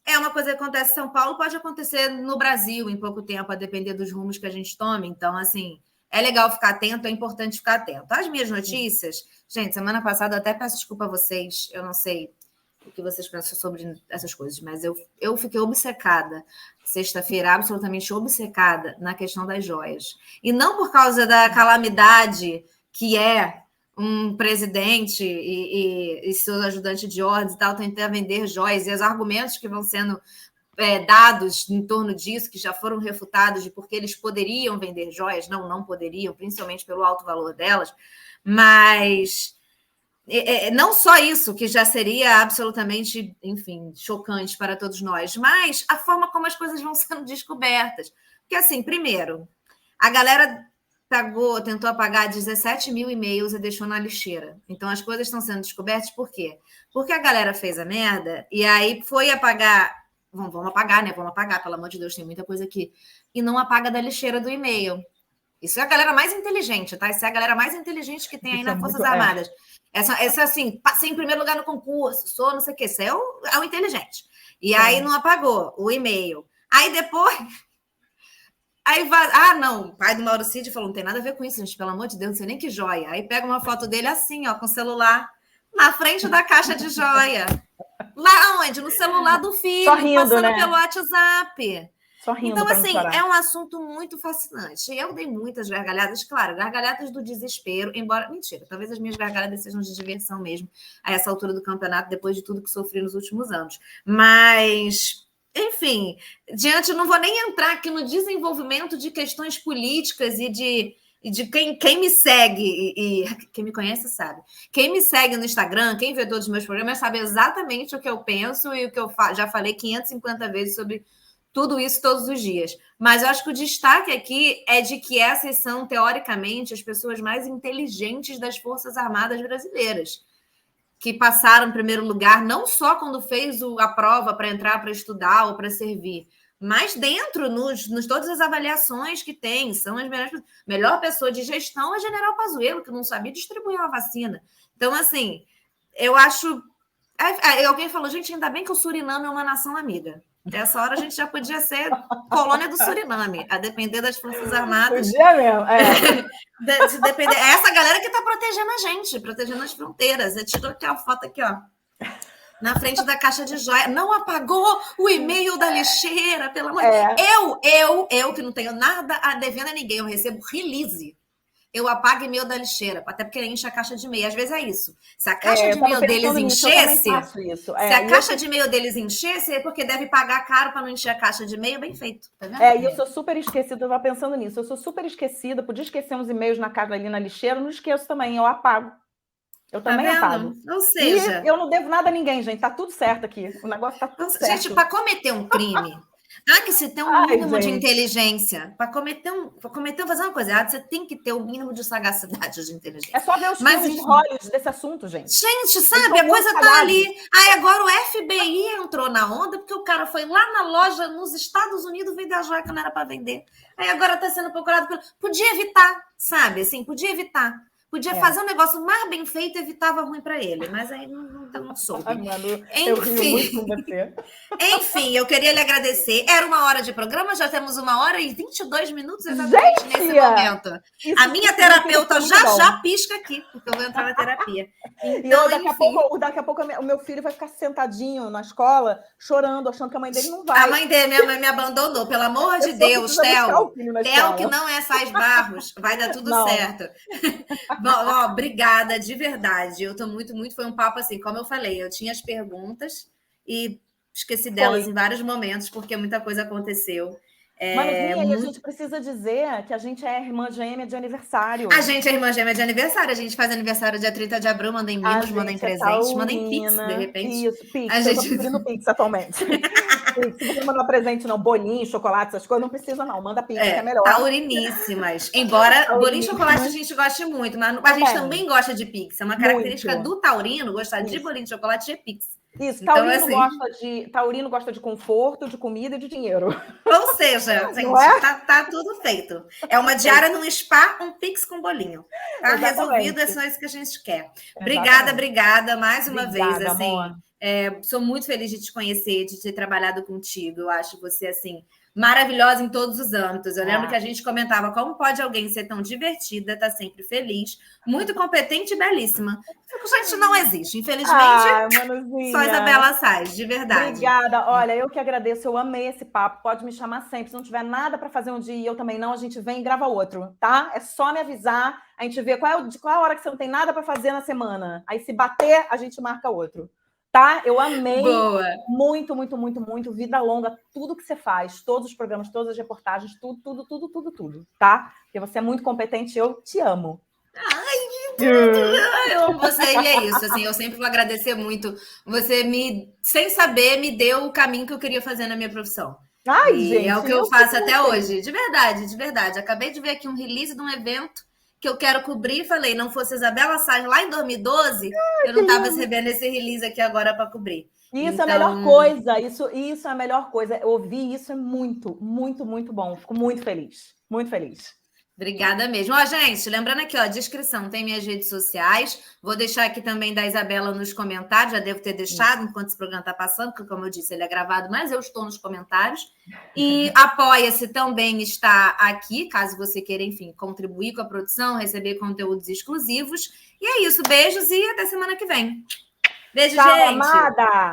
é uma coisa que acontece em São Paulo, pode acontecer no Brasil em pouco tempo, a depender dos rumos que a gente tome. Então, assim, é legal ficar atento, é importante ficar atento. As minhas notícias, gente, semana passada, até peço desculpa a vocês, eu não sei o que vocês pensam sobre essas coisas, mas eu fiquei obcecada, sexta-feira, absolutamente obcecada na questão das joias. E não por causa da calamidade que é um presidente e seus ajudantes de ordens e tal tentar vender joias, e os argumentos que vão sendo dados em torno disso, que já foram refutados de porque eles poderiam vender joias, não poderiam, principalmente pelo alto valor delas, mas não só isso, que já seria absolutamente, enfim, chocante para todos nós, mas a forma como as coisas vão sendo descobertas. Porque, assim, primeiro, a galera tentou apagar 17 mil e-mails e deixou na lixeira. Então, as coisas estão sendo descobertas por quê? Porque a galera fez a merda e aí foi apagar vamos apagar, né? Vamos apagar, pelo amor de Deus, tem muita coisa aqui. E não apaga da lixeira do e-mail. Isso é a galera mais inteligente, tá? Isso é a galera mais inteligente que tem aí nas Forças Armadas. Essa assim, passei em primeiro lugar no concurso, sou não sei o que, isso é o inteligente. E aí não apagou o e-mail. Aí depois... Aí vai... não, o pai do Mauro Cid falou, não tem nada a ver com isso, gente, pelo amor de Deus, não sei nem que joia. Aí pega uma foto dele assim, ó, com o celular, na frente da caixa de joia. Lá onde? No celular do filho, só rindo, passando né? pelo WhatsApp. Só rindo. Então, assim, é um assunto muito fascinante. Eu dei muitas gargalhadas, claro, gargalhadas do desespero, embora... Mentira, talvez as minhas gargalhadas sejam de diversão mesmo, a essa altura do campeonato, depois de tudo que sofri nos últimos anos. Mas... Enfim, não vou nem entrar aqui no desenvolvimento de questões políticas e de quem me segue, e quem me conhece sabe. Quem me segue no Instagram, quem vê todos os meus programas, sabe exatamente o que eu penso e o que eu já falei 550 vezes sobre tudo isso todos os dias. Mas eu acho que o destaque aqui é de que essas são, teoricamente, as pessoas mais inteligentes das Forças Armadas brasileiras, que passaram em primeiro lugar, não só quando fez a prova para entrar para estudar ou para servir, mas dentro, nos todas as avaliações que tem, são as melhor pessoa de gestão é General Pazuello, que não sabia distribuir uma vacina. Então, assim, eu acho... Alguém falou, gente, ainda bem que o Suriname é uma nação amiga. Nessa hora a gente já podia ser colônia do Suriname, a depender das Forças Armadas. Podia mesmo, depender. É essa galera que está protegendo a gente, protegendo as fronteiras. Eu tirou aqui a foto aqui, ó, na frente da caixa de joia. Não apagou o e-mail da lixeira, pelo amor de Deus. Eu que não tenho nada a devendo a ninguém, eu recebo release. Eu apago e-mail da lixeira, até porque enche a caixa de e-mail. Às vezes é isso. Se a caixa de e-mail deles enchesse, se a caixa de e-mail deles enchesse, é porque deve pagar caro para não encher a caixa de e-mail, bem feito. Tá vendo? E eu sou super esquecida, eu estava pensando nisso. Eu sou super esquecida, podia esquecer uns e-mails na caixa ali na lixeira, não esqueço também, eu apago. Eu também apago. Ou seja... E eu não devo nada a ninguém, gente. Tá tudo certo aqui. O negócio tá tudo certo. Gente, para cometer um crime... que você tem um mínimo de inteligência. Para fazer uma coisa errada, você tem que ter o mínimo de sagacidade de inteligência. É só ver os filmes de Hollywood desse assunto, gente. Gente, sabe? A coisa tá ali. Aí agora o FBI entrou na onda porque o cara foi lá na loja nos Estados Unidos vender a joia que não era para vender. Aí agora tá sendo procurado Podia evitar, sabe? Assim, podia evitar. Podia fazer um negócio mais bem feito e evitava ruim para ele, mas aí não soube. Manu, eu rio muito com você. Enfim, eu queria lhe agradecer. Era 1 hora de programa, já temos 1 hora e 22 minutos exatamente nesse momento. A minha terapeuta já pisca aqui, porque eu vou entrar na terapia. Então, daqui a pouco o meu filho vai ficar sentadinho na escola, chorando, achando que a mãe dele não vai. A mãe dele, minha mãe me abandonou, pelo amor de Deus, Theo, que não é Sais Barros, vai dar tudo certo. Bom, obrigada, de verdade. Eu tô muito, foi um papo assim, como eu falei, eu tinha as perguntas e esqueci delas em vários momentos, porque muita coisa aconteceu. Mas, a gente precisa dizer que a gente é irmã gêmea de aniversário. A gente é irmã gêmea de aniversário. A gente faz aniversário dia 30 de abril, manda em mimos, manda em presentes, manda em Pix, de repente. Isso, Pix. Eu tô pedindo Pix atualmente. Se você mandar presente, não, bolinho, chocolate, essas coisas, não precisa não. Manda Pix, que é melhor. Tauriníssimas. Embora bolinho e chocolate a gente goste muito, mas a gente também gosta de Pix. É uma característica do taurino, gostar de bolinho de chocolate e Pix. Isso, taurino gosta de conforto, de comida e de dinheiro. Ou seja, gente, tá tudo feito. É uma diária num spa, um Pix com bolinho. Tá resolvido, é só isso que a gente quer. Obrigada mais uma vez. Assim, sou muito feliz de te conhecer, de ter trabalhado contigo. Eu acho você, assim, maravilhosa em todos os âmbitos. Eu lembro que a gente comentava como pode alguém ser tão divertida, tá sempre feliz, muito competente e belíssima. Gente, não existe, infelizmente. Só Isabela Sais, de verdade. Obrigada. Olha, eu que agradeço, eu amei esse papo. Pode me chamar sempre. Se não tiver nada para fazer um dia e eu também não, a gente vem e grava outro, tá? É só me avisar, a gente vê qual é a hora que você não tem nada para fazer na semana. Aí, se bater, a gente marca outro. Tá? Eu amei. Boa. Muito. Vida longa, tudo que você faz, todos os programas, todas as reportagens, tudo, tá? Porque você é muito competente, eu te amo. Eu amo você e é isso. Assim, eu sempre vou agradecer muito. Você sem saber, me deu o caminho que eu queria fazer na minha profissão. Gente, é o que eu faço até hoje. De verdade. Acabei de ver aqui um release de um evento que eu quero cobrir. Falei, não fosse Isabela Salles lá em 2012, eu não estava recebendo esse release aqui agora para cobrir. Isso é a melhor coisa, isso é a melhor coisa. Ouvir isso é muito, muito, muito bom. Fico muito feliz, muito feliz. Obrigada mesmo. Ó, gente, lembrando aqui, ó, descrição, tem minhas redes sociais. Vou deixar aqui também da Isabela nos comentários, já devo ter deixado enquanto esse programa está passando, porque, como eu disse, ele é gravado, mas eu estou nos comentários. E Apoia-se também está aqui, caso você queira, enfim, contribuir com a produção, receber conteúdos exclusivos. E é isso, beijos e até semana que vem. Beijo, Tchau, gente! amada!